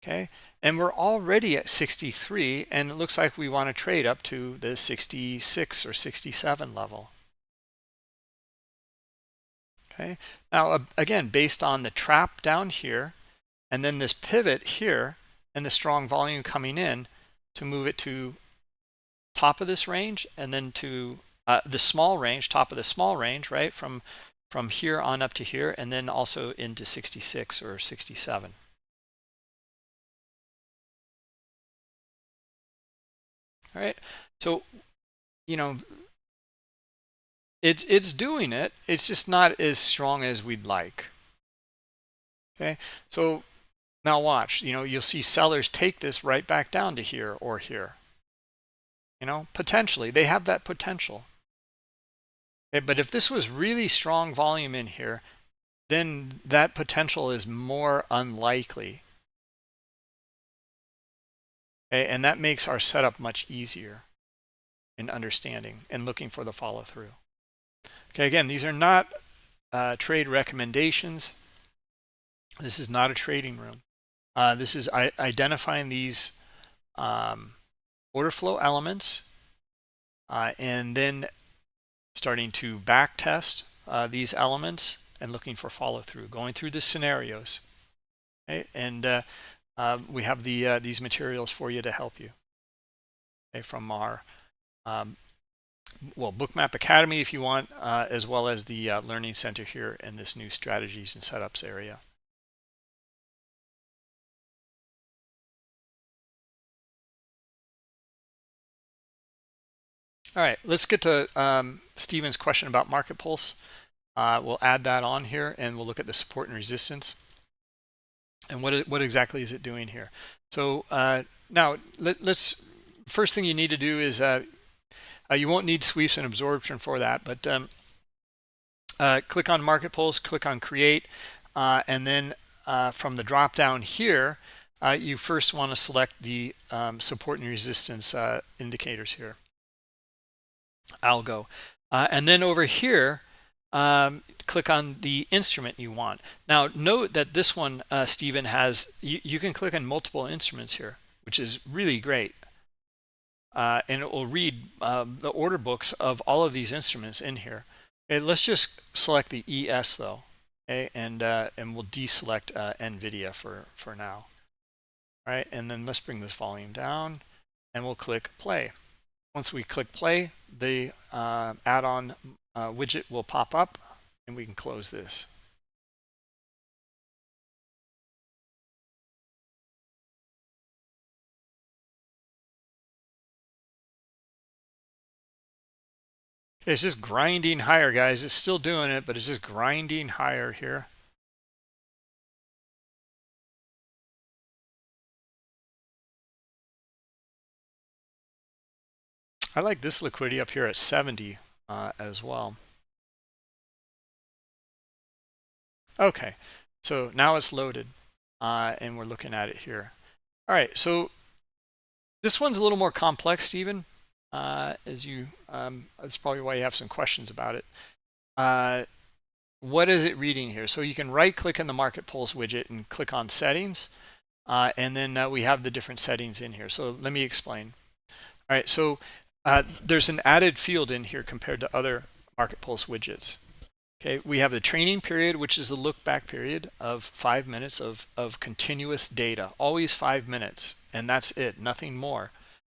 Okay, and we're already at 63, and it looks like we want to trade up to the 66 or 67 level. Okay, now again, based on the trap down here, and then this pivot here, and the strong volume coming in to move it to top of this range, and then to the small range, top of the small range, right? From here on up to here, and then also into 66 or 67. All right, so it's doing it. It's just not as strong as we'd like. Okay, so now watch. You'll see sellers take this right back down to here or here. Potentially they have that potential. Okay, but if this was really strong volume in here, then that potential is more unlikely. Okay, and that makes our setup much easier in understanding and looking for the follow through. Okay, again, these are not trade recommendations. This is not a trading room. This is identifying these order flow elements, and then starting to back test these elements and looking for follow through, going through the scenarios. Okay, and we have these materials for you to help you. Okay, from our Bookmap Academy, if you want, as well as the Learning Center here in this new strategies and setups area. All right, let's get to Stephen's question about Market Pulse. We'll add that on here, and we'll look at the support and resistance. And what exactly is it doing here? So now let's. First thing you need to do is you won't need sweeps and absorption for that, but click on Market Pulse, click on Create, and then from the drop down here, you first want to select the support and resistance indicators here. Algo, and then over here, click on the instrument you want. Now note that this one, Stephen, has you can click on multiple instruments here, which is really great, and it will read the order books of all of these instruments in here. Okay, let's just select the ES though, okay, and we'll deselect NVIDIA for now. All right, and then let's bring this volume down, and we'll click play. Once we click play, the add-on widget will pop up, and we can close this. Okay, it's just grinding higher, guys. It's still doing it, but it's just grinding higher here. I like this liquidity up here at 70 as well. Okay, so now it's loaded, and we're looking at it here. All right, so this one's a little more complex, Stephen. That's probably why you have some questions about it. What is it reading here? So you can right click in the Market Pulse widget and click on settings, And then we have the different settings in here. So let me explain. All right, so there's an added field in here compared to other Market Pulse widgets. Okay, we have the training period, which is the look back period of 5 minutes of continuous data, always 5 minutes, and that's it, nothing more.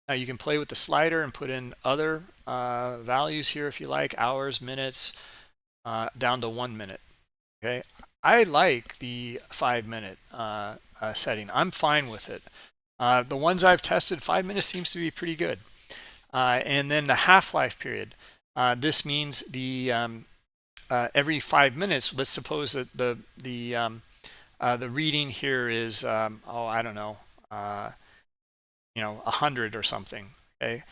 Now you can play with the slider and put in other values here if you like, hours, minutes, down to 1 minute. Okay, I like the 5 minute setting. I'm fine with it. The ones I've tested, 5 minutes seems to be pretty good. And then the half-life period. This means the every 5 minutes. Let's suppose that the reading here is oh, I don't know, 100 or something. Okay,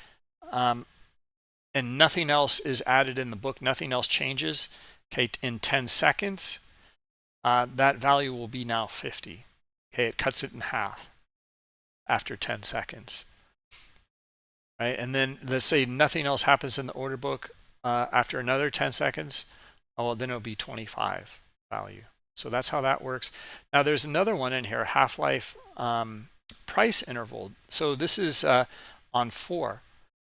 and nothing else is added in the book. Nothing else changes. Okay, in 10 seconds, that value will be now 50. Okay, it cuts it in half after 10 seconds. Right, and then let's say nothing else happens in the order book after another 10 seconds. Oh, well, then it'll be 25 value. So that's how that works. Now there's another one in here, half-life price interval. So this is on 4.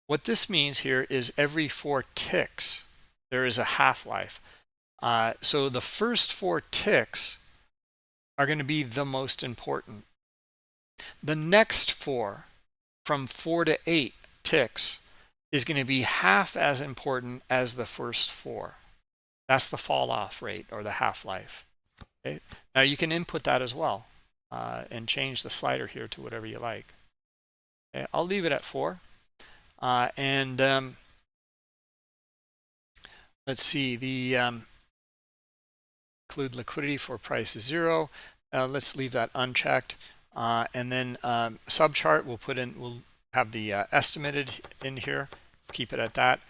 What this means here is every 4 ticks, there is a half-life. So the first 4 ticks are going to be the most important. The next 4, from 4 to 8 ticks, is going to be half as important as the first 4. That's the fall off rate, or the half-life. Okay? Now you can input that as well and change the slider here to whatever you like. Okay? I'll leave it at 4. Let's see, the include liquidity for price is 0. Let's leave that unchecked. And then subchart, we'll have the estimated in here, keep it at that.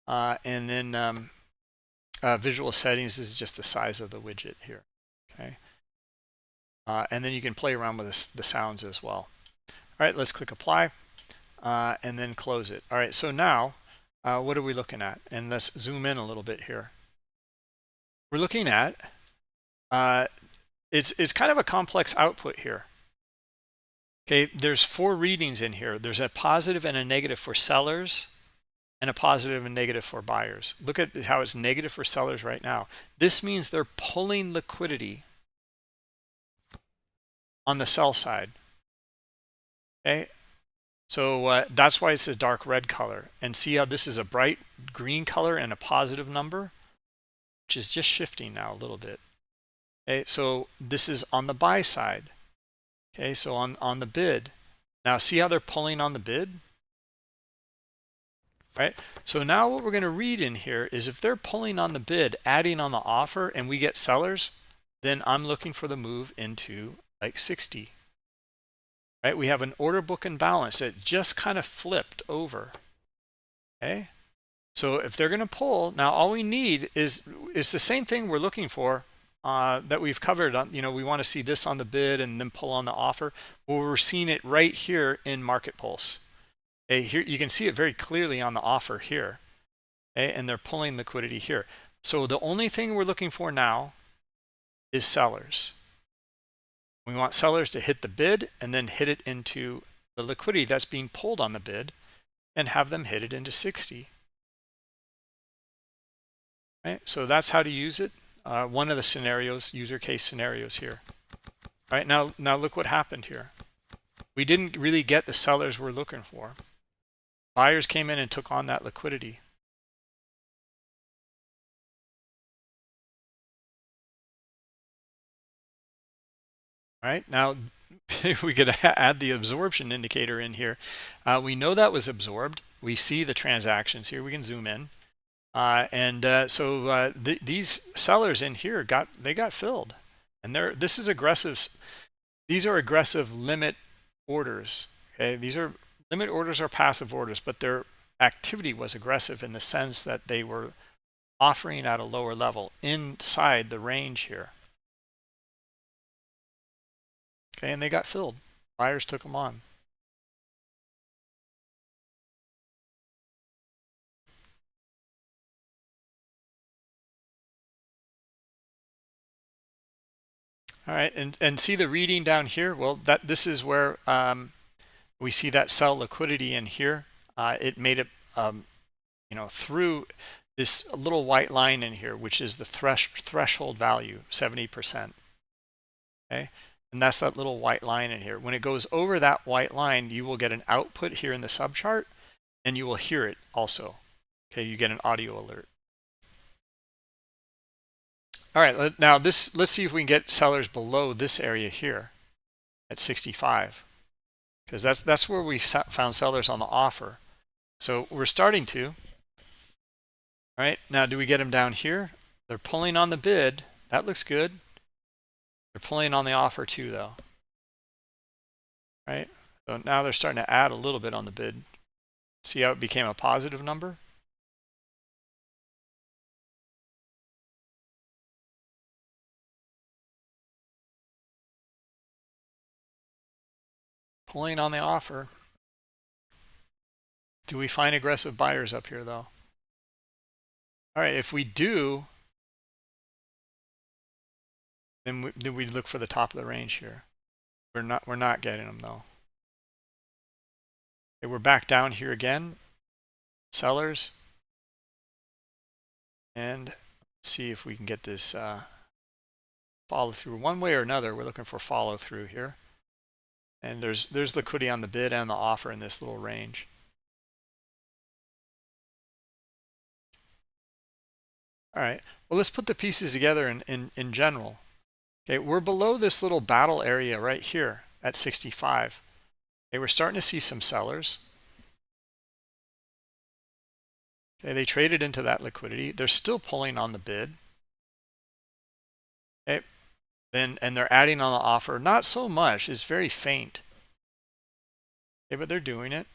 And then visual settings is just the size of the widget here. Okay. And then you can play around with the sounds as well. All right, let's click apply and then close it. All right, so now what are we looking at? And let's zoom in a little bit here. We're looking at it's kind of a complex output here. Okay, there's 4 readings in here. There's a positive and a negative for sellers, and a positive and negative for buyers. Look at how it's negative for sellers right now. This means they're pulling liquidity on the sell side. Okay, so that's why it's a dark red color. And see how this is a bright green color and a positive number, which is just shifting now a little bit. Okay, so this is on the buy side. Okay, so on the bid. Now see how they're pulling on the bid? Right, so now what we're going to read in here is if they're pulling on the bid, adding on the offer, and we get sellers, then I'm looking for the move into like 60. Right, we have an order book and balance that just kind of flipped over. Okay, so if they're going to pull, now all we need is the same thing we're looking for that we've covered on. We want to see this on the bid and then pull on the offer. Well, we're seeing it right here in Market Pulse. Okay, here you can see it very clearly on the offer here. Okay, and they're pulling liquidity here. So the only thing we're looking for now is sellers. We want sellers to hit the bid and then hit it into the liquidity that's being pulled on the bid and have them hit it into 60. Right, so that's how to use it. One of the scenarios, user case scenarios here. All right, now look what happened here. We didn't really get the sellers we're looking for. Buyers came in and took on that liquidity. All right, now we could add the absorption indicator in here. We know that was absorbed. We see the transactions here. We can zoom in. So these sellers in here got filled. And this is aggressive. These are aggressive limit orders. Okay, these are limit orders or passive orders, but their activity was aggressive in the sense that they were offering at a lower level inside the range here. Okay, and they got filled. Buyers took them on. All right, and see the reading down here. Well, this is where we see that sell liquidity in here. It made it, through this little white line in here, which is the threshold value, 70%. Okay, and that's that little white line in here. When it goes over that white line, you will get an output here in the subchart, and you will hear it also. Okay, you get an audio alert. All right, now let's see if we can get sellers below this area here at 65, because that's where we found sellers on the offer. So we're starting to. All right, now do we get them down here? They're pulling on the bid. That looks good. They're pulling on the offer too, though. Right, so now they're starting to add a little bit on the bid. See how it became a positive number? Pulling on the offer. Do we find aggressive buyers up here, though? All right, if we do, then we look for the top of the range here. We're not getting them, though. Okay, we're back down here again. Sellers. And see if we can get this follow through one way or another. We're looking for follow through here. And there's liquidity on the bid and the offer in this little range. All right, well, let's put the pieces together in general. Okay, we're below this little battle area right here at 65. Okay, we're starting to see some sellers. Okay, they traded into that liquidity. They're still pulling on the bid. Okay, and they're adding on the offer. Not so much. It's very faint. Okay, but they're doing it.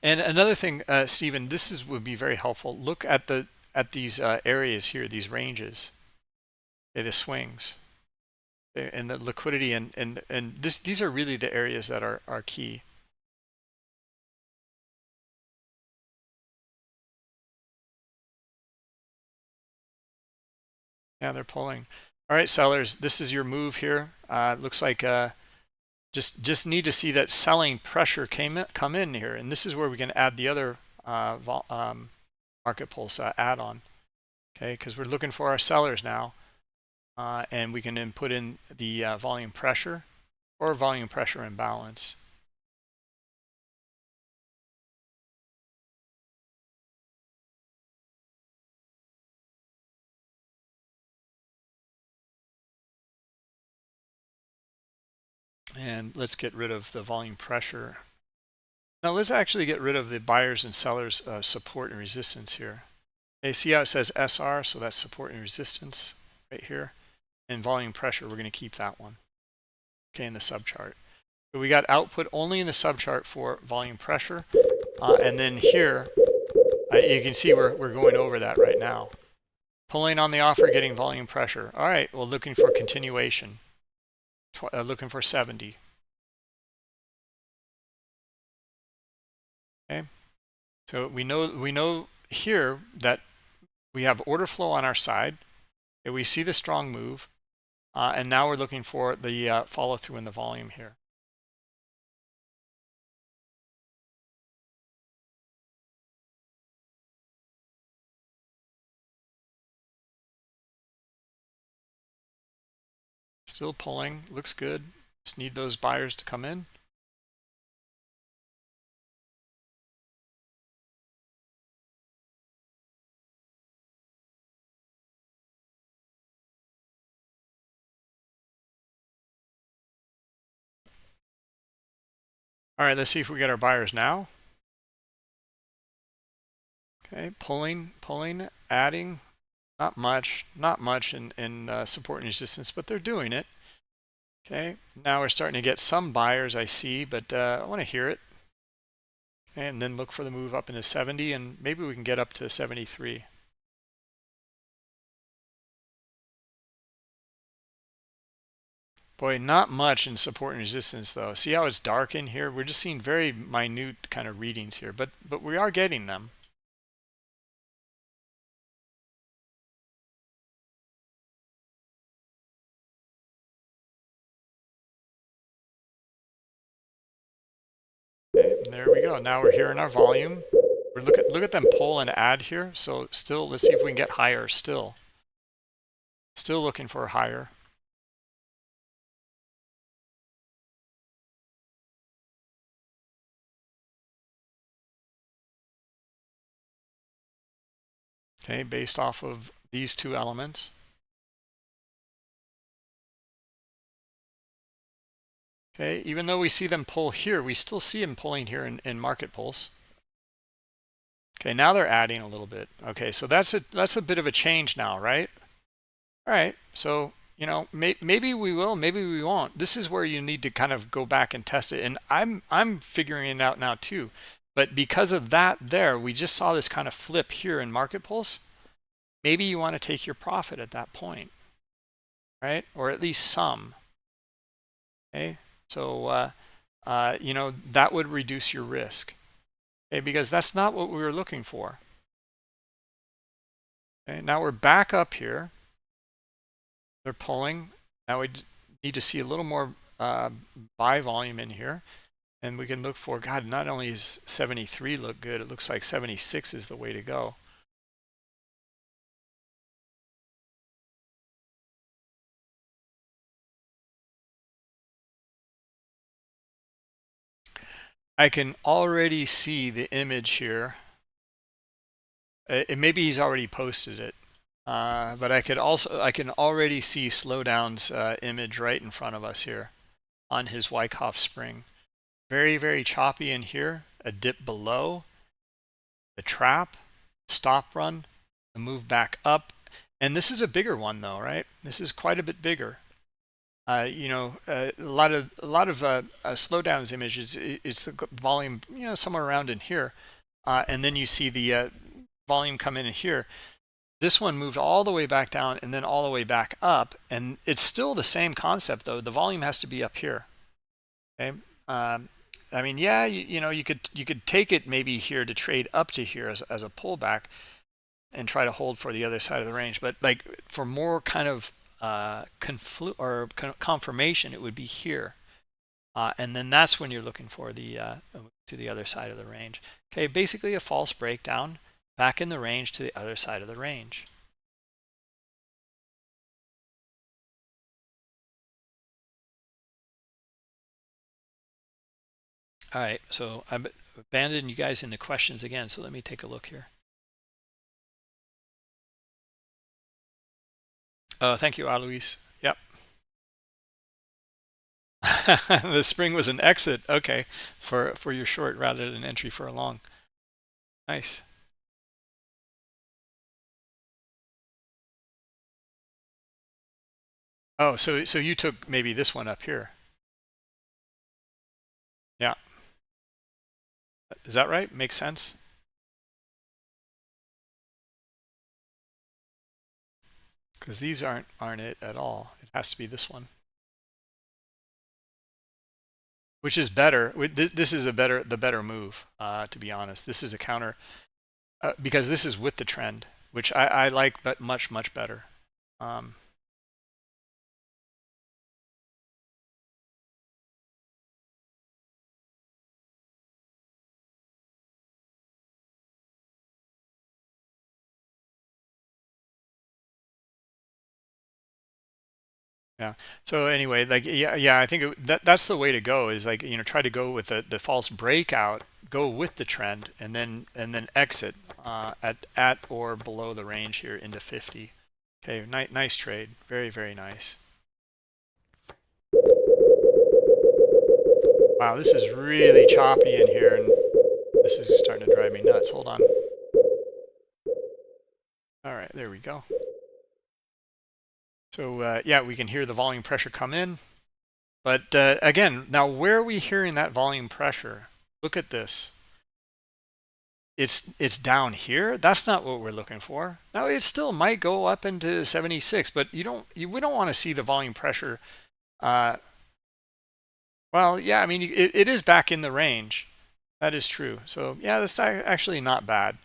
And another thing, Stephen, would be very helpful. Look at these areas here, these ranges, okay, the swings, okay, and the liquidity, and these are really the areas that are key. Yeah, they're pulling. All right, sellers, this is your move here. Looks like just need to see that selling pressure come in here, and this is where we can add the other market pulse add-on. Okay, because we're looking for our sellers now, and we can then put in the volume pressure or volume pressure imbalance. And let's get rid of the volume pressure. Now let's actually get rid of the buyers and sellers support and resistance here. Okay, see how it says SR, so that's support and resistance right here. And volume pressure, we're going to keep that one. Okay, in the subchart. So we got output only in the subchart for volume pressure. And then here, you can see we're going over that right now. Pulling on the offer, getting volume pressure. All right, well, looking for continuation. Looking for 70. Okay, so we know here that we have order flow on our side. Okay, we see the strong move, and now we're looking for the follow through in the volume here. Still pulling, looks good. Just need those buyers to come in. All right, let's see if we get our buyers now. Okay, pulling, adding, not much in support and resistance, but they're doing it. Okay, now we're starting to get some buyers, I see, but I want to hear it. Okay, and then look for the move up into 70, and maybe we can get up to 73. Boy, not much in support and resistance, though. See how it's dark in here? We're just seeing very minute kind of readings here, but we are getting them. we go. Now we're here in our volume. We're look at them pull and add here. So still, let's see if we can get higher. Still looking for higher. Okay, based off of these two elements. Okay, even though we see them pull here, we still see them pulling here in market pulse. Okay, now they're adding a little bit. Okay, so that's a bit of a change now, right? All right, so you know, maybe we will, maybe we won't. This is where you need to kind of go back and test it, and I'm figuring it out now too. But because of that, we just saw this kind of flip here in market pulse. Maybe you want to take your profit at that point, right? Or at least some. Okay, so you know, that would reduce your risk. Okay, because that's not what we were looking for. Okay, now we're back up here. They're pulling. Now we need to see a little more buy volume in here. And we can look for, God, not only is 73 look good, it looks like 76 is the way to go. I can already see the image here. Maybe he's already posted it. But I can already see Slowdown's image right in front of us here on his Wyckoff spring. Very, very choppy in here. A dip below, the trap, stop run, the move back up. And this is a bigger one though, right? This is quite a bit bigger. You know, a lot of Slowdown's images, it's the volume, you know, somewhere around in here. And then you see the volume come in here. This one moved all the way back down and then all the way back up, and it's still the same concept though. The volume has to be up here. Okay, I mean, yeah, you know, you could take it maybe here to trade up to here as a pullback and try to hold for the other side of the range. But like for more kind of confirmation, it would be here, and then that's when you're looking for the to the other side of the range. Okay, basically a false breakdown. Back in the range to the other side of the range. All right, so I've abandoned you guys into questions again, so let me take a look here. Oh, thank you, Alois. Yep. The spring was an exit, okay, for your short rather than entry for a long. Nice. Oh, so you took maybe this one up here. Yeah. Is that right? Makes sense? Because these aren't it at all. It has to be this one. Which is better. This is the better move, to be honest. This is a counter because this is with the trend, which I like, but much better. Yeah. So anyway, like yeah, I think that's the way to go. Is like, you know, try to go with the false breakout, go with the trend, and then exit at or below the range here into 50. Okay, nice trade. Very nice. Wow, this is really choppy in here, and this is starting to drive me nuts. Hold on. All right, there we go. So yeah, we can hear the volume pressure come in. But again, now where are we hearing that volume pressure? Look at this. It's down here. That's not what we're looking for. Now it still might go up into 76, but we don't want to see the volume pressure. Well, yeah, I mean, it is back in the range. That is true. So yeah, that's actually not bad.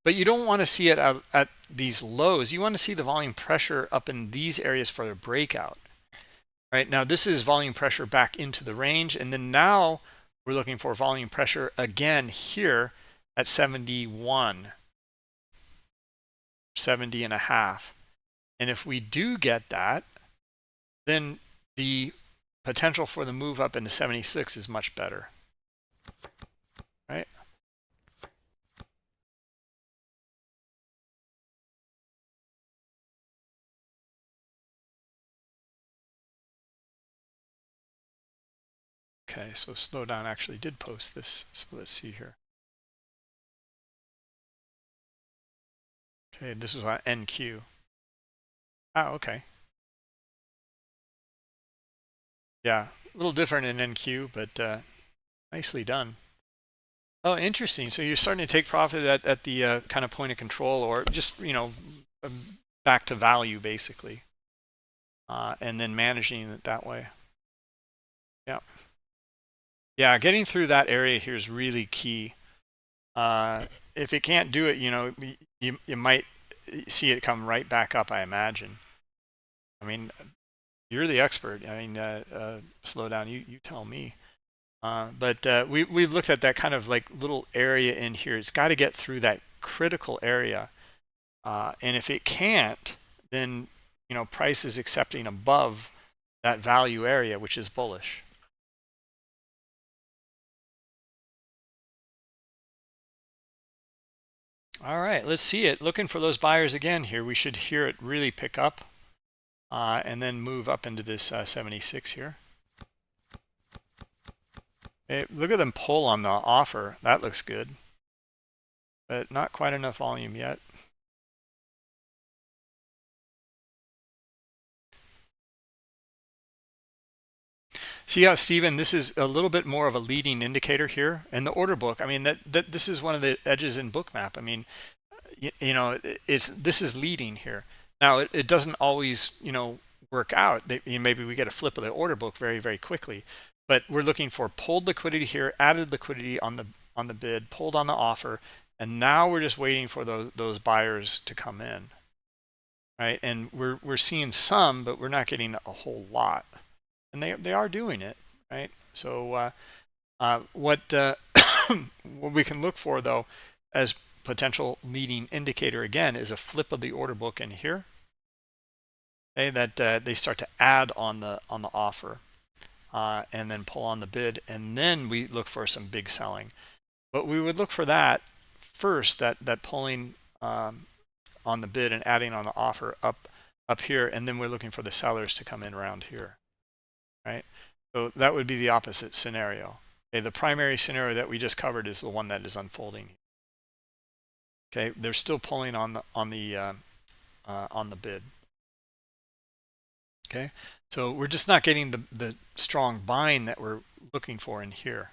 But you don't want to see it at these lows. You want to see the volume pressure up in these areas for a breakout. Right now, this is volume pressure back into the range, and then now We're looking for volume pressure again here at 71, 70 and a half. And if we do get that, then the potential for the move up into 76 is much better, right? Okay, so Slowdown actually did post this. So let's see here. Okay, this is on NQ. Oh, okay. Yeah, a little different in NQ, but nicely done. Oh, interesting. So you're starting to take profit at the kind of point of control, or just, back to value, basically, and then managing it that way. Yeah. Yeah, getting through that area here is really key. If it can't do it, you might see it come right back up, I imagine. I mean, you're the expert. I mean, slow down. You tell me. But we've looked at that kind of like little area in here. It's got to get through that critical area, and if it can't, then price is accepting above that value area, which is bullish. All right, let's see it. Looking for those buyers again here. We should hear it really pick up, and then move up into this 76 here. Hey, look at them pull on the offer. That looks good, but not quite enough volume yet. See how, Stephen, this is a little bit more of a leading indicator here. And the order book, I mean, that this is one of the edges in Bookmap. I mean, this is leading here. Now, it doesn't always, work out. Maybe we get a flip of the order book very, very quickly. But we're looking for pulled liquidity here, added liquidity on the bid, pulled on the offer, and now we're just waiting for those buyers to come in, right? And we're seeing some, but we're not getting a whole lot. And they are doing it, right? So what what we can look for, though, as potential leading indicator again is a flip of the order book in here. Okay, that they start to add on the offer, and then pull on the bid, and then we look for some big selling. But we would look for that first, that pulling on the bid and adding on the offer up here, and then we're looking for the sellers to come in around here. Right, so that would be the opposite scenario. Okay, the primary scenario that we just covered is the one that is unfolding. Okay, they're still pulling on the bid. Okay, so we're just not getting the strong buying that we're looking for in here.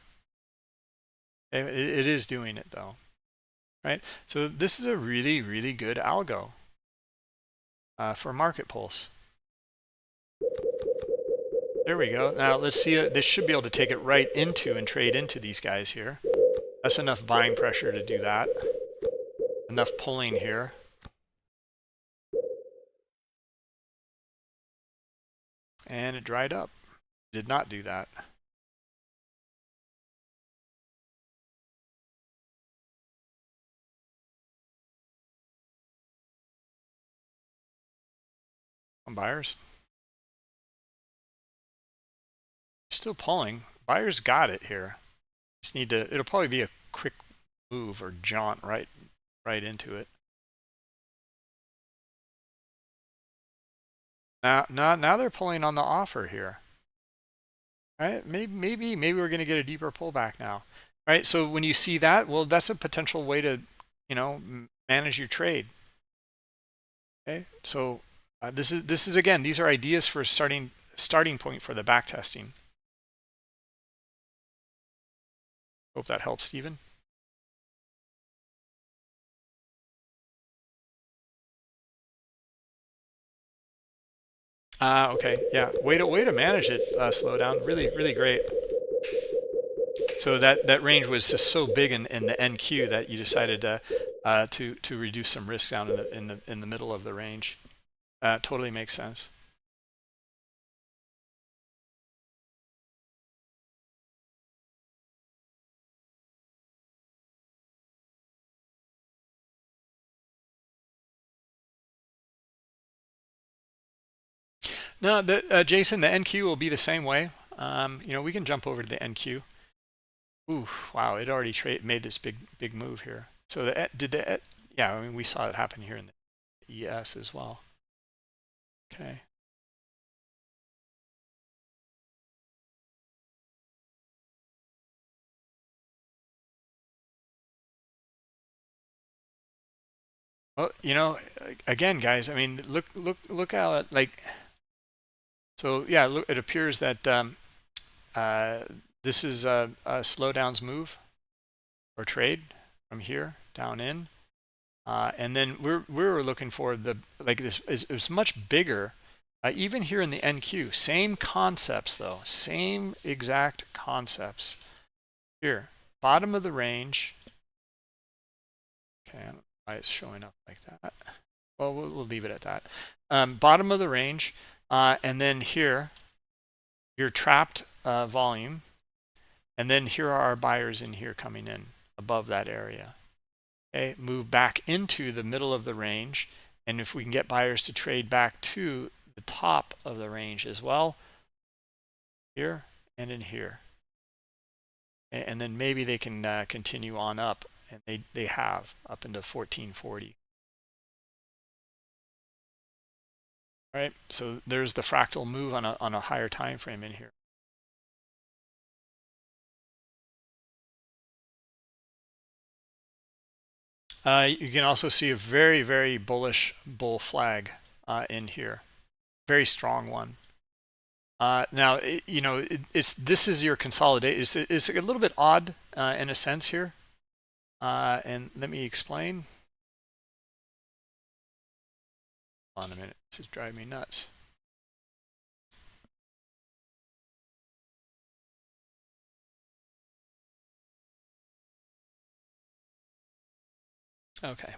Okay, it is doing it though, right? So this is a really, really good algo for Market Pulse. There we go. Now let's see. This should be able to take it right into and trade into these guys here. That's enough buying pressure to do that. Enough pulling here. And it dried up. Did not do that. On buyers. Still pulling. Buyers got it here. Just need to, it'll probably be a quick move or jaunt right into it. Now they're pulling on the offer here. Right? Maybe we're going to get a deeper pullback now. Right? So when you see that, well, that's a potential way to, manage your trade. Okay? So this is again, these are ideas for starting point for the back testing. Hope that helps, Stephen. Okay, yeah, way to manage it, slow down. Really great. So that range was just so big in the NQ that you decided to reduce some risk down in the middle of the range. Totally makes sense. No, Jason, the NQ will be the same way. We can jump over to the NQ. Ooh, wow! It already made this big move here. So yeah, I mean, we saw it happen here in the ES as well. Okay. Well, again, guys, I mean, look how it so yeah, look, it appears that this is a slowdowns move or trade from here down in, and then we're looking for this is much bigger, even here in the NQ. Same concepts though, same exact concepts. Here, bottom of the range. Okay, I don't know why it's showing up like that. Well, we'll leave it at that. Bottom of the range, and then here, your trapped volume, and then here are our buyers in here coming in above that area. Okay, move back into the middle of the range, and if we can get buyers to trade back to the top of the range as well, here and in here, and then maybe they can continue on up, and they have up into 1440. All right, so there's the fractal move on a higher time frame in here. You can also see a very bullish bull flag in here, very strong one. Now this is your consolidation. It's a little bit odd in a sense here, and let me explain. Hold on a minute, this is driving me nuts. Okay.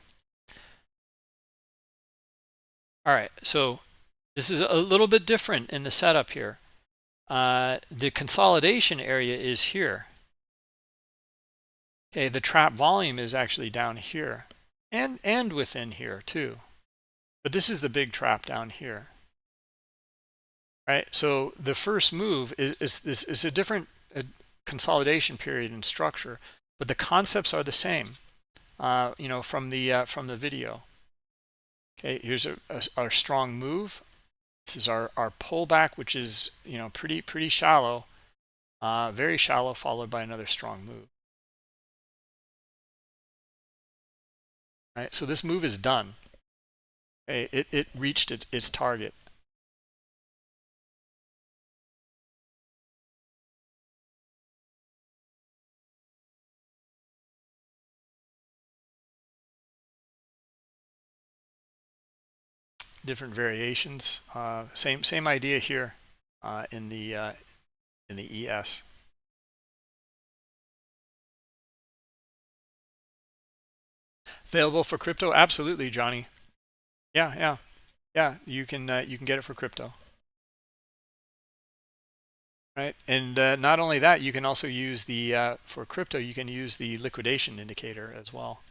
All right, so this is a little bit different in the setup here. The consolidation area is here. Okay, the trap volume is actually down here and within here too. But this is the big trap down here. Right, so the first move is a different consolidation period and structure, but the concepts are the same. From the video. Okay, here's our strong move. This is our pullback, which is pretty shallow, very shallow, followed by another strong move. All right, so this move is done. Okay, it reached its target. Different variations. Same idea here in the ES. Available for crypto? Absolutely, Johnny. Yeah. You can get it for crypto. Right, and not only that, you can also use the for crypto. You can use the liquidation indicator as well.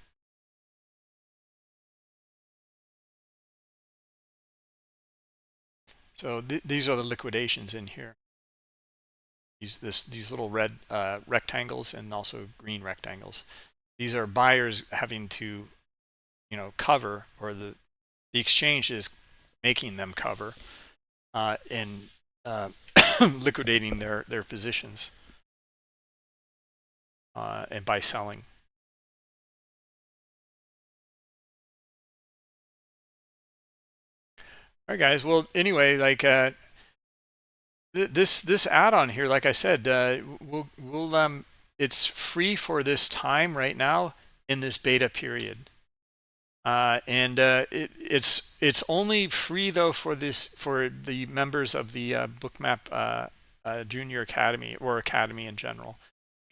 So these are the liquidations in here. These little red rectangles and also green rectangles. These are buyers having to, cover, or the exchange is making them cover and liquidating their positions and by selling. All right, guys. Well, anyway, this add-on here, like I said, it's free for this time right now in this beta period, and it's only free though for the members of the Bookmap Junior Academy or Academy in general.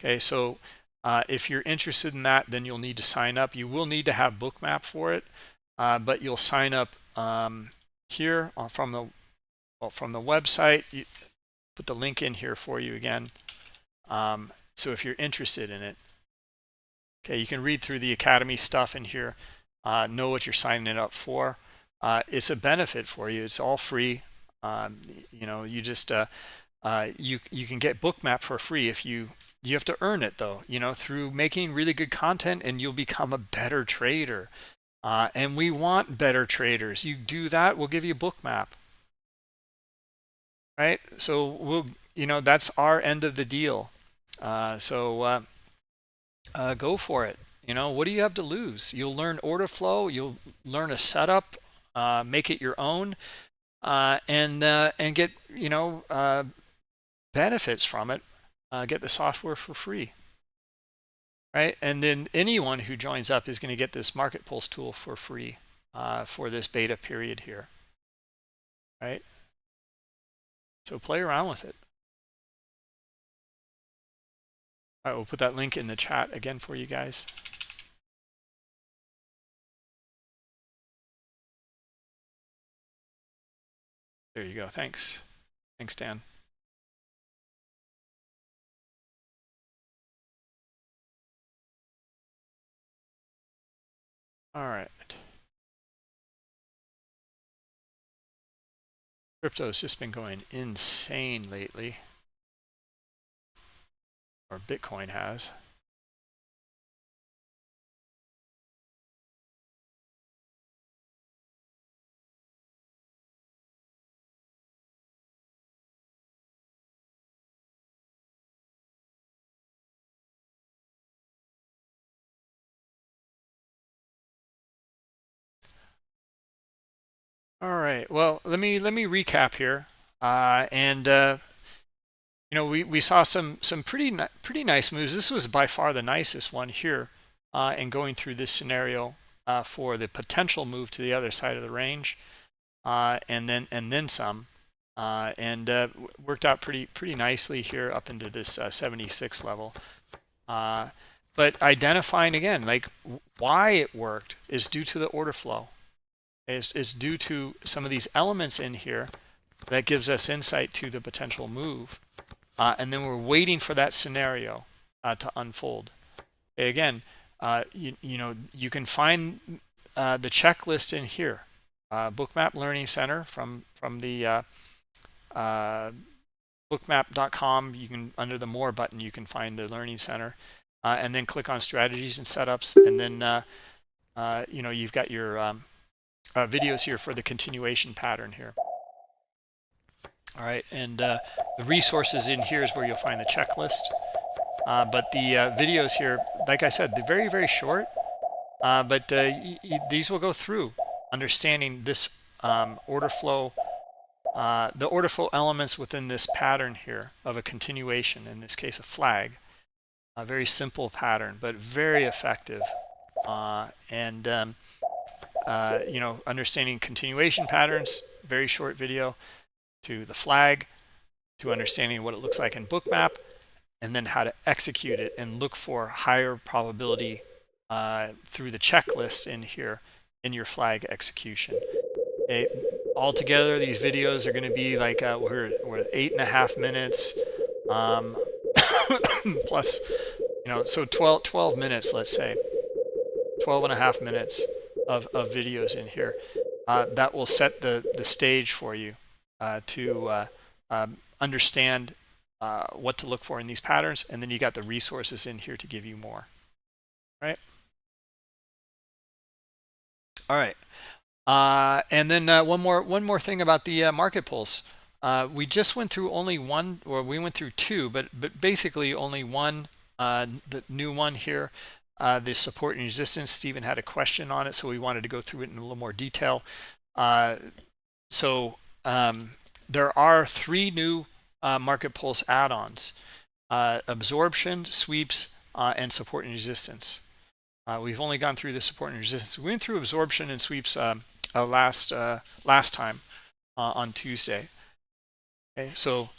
Okay, so if you're interested in that, then you'll need to sign up. You will need to have Bookmap for it, but you'll sign up here from the website. Put the link in here for you again. So if you're interested in it, okay, you can read through the Academy stuff in here, know what you're signing it up for. It's a benefit for you. It's all free. You know, you just you can get Bookmap for free if you have to earn it though, you know, through making really good content, and you'll become a better trader. And we want better traders. You do that, we'll give you Bookmap, right? So we'll, you know, that's our end of the deal. Go for it. You know, what do you have to lose? You'll learn order flow, you'll learn a setup, make it your own, and get, you know, benefits from it. Get the software for free, right? And then anyone who joins up is going to get this Market Pulse tool for free for this beta period here, right? So play around with it. All right, we'll put that link in the chat again for you guys. There you go. Thanks. Thanks, Dan. All right. Crypto's just been going insane lately, or Bitcoin has. All right. Well, let me recap here, you know, we saw some pretty nice moves. This was by far the nicest one here, and going through this scenario for the potential move to the other side of the range, and then some, worked out pretty nicely here up into this 76 level. But identifying again, like why it worked is due to the order flow. Is due to some of these elements in here that gives us insight to the potential move. And then we're waiting for that scenario to unfold. Again, you know, you can find the checklist in here. Bookmap Learning Center from the bookmap.com. You can, under the More button, you can find the Learning Center, and then click on Strategies and Setups, and then you know, you've got your videos here for the continuation pattern here. All right, and the resources in here is where you'll find the checklist. But the videos here, like I said, they're very short, but these will go through understanding this order flow, the order flow elements within this pattern here of a continuation, in this case a flag. A very simple pattern, but very effective. You know, understanding continuation patterns, very short video, to the flag, to understanding what it looks like in Bookmap, and then how to execute it and look for higher probability through the checklist in here in your flag execution. Altogether, these videos are going to be like we're 8.5 minutes plus, you know, so 12 minutes, let's say 12.5 minutes of videos in here that will set the stage for you to understand what to look for in these patterns, and then you got the resources in here to give you more, right? All right, and then one more thing about the Market Pulse. We just went through only one, or we went through two, but basically only one, the new one here. The support and resistance. Stephen had a question on it, so we wanted to go through it in a little more detail. There are 3 new Market Pulse add-ons: absorption, sweeps, and support and resistance. We've only gone through the support and resistance. We went through absorption and sweeps last time on Tuesday. Okay, so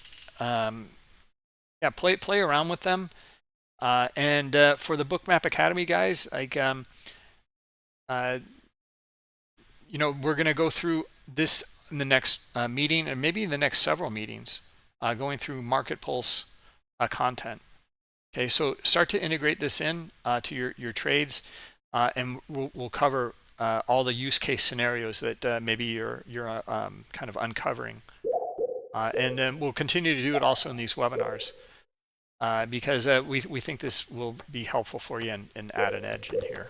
yeah, play around with them. And for the Bookmap Academy guys, like you know, we're going to go through this in the next meeting, and maybe in the next several meetings, going through Market Pulse content. Okay, so start to integrate this in to your trades, and we'll cover all the use case scenarios that maybe you're kind of uncovering And then we'll continue to do it also in these webinars because we think this will be helpful for you and add an edge in here,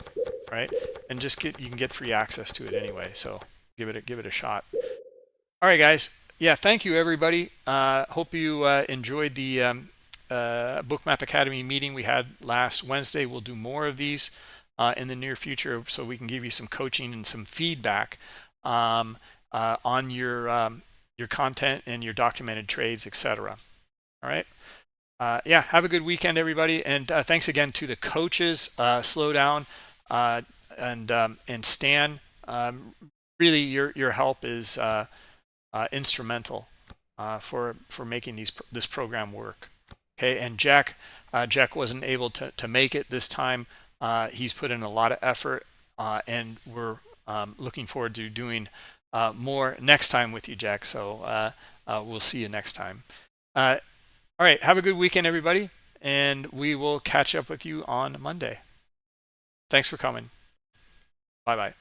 right? And just you can get free access to it anyway. So give it a shot. All right, guys. Yeah, thank you, everybody. Hope you enjoyed the Bookmap Academy meeting we had last Wednesday. We'll do more of these in the near future so we can give you some coaching and some feedback on your content and your documented trades, etc. All right. Yeah, have a good weekend, everybody. And thanks again to the coaches, Slow Down and Stan. Really, your help is instrumental for making this program work. Okay, and Jack wasn't able to make it this time. He's put in a lot of effort, and we're looking forward to doing more next time with you, Jack. So we'll see you next time. All right, have a good weekend, everybody, and we will catch up with you on Monday. Thanks for coming. Bye-bye.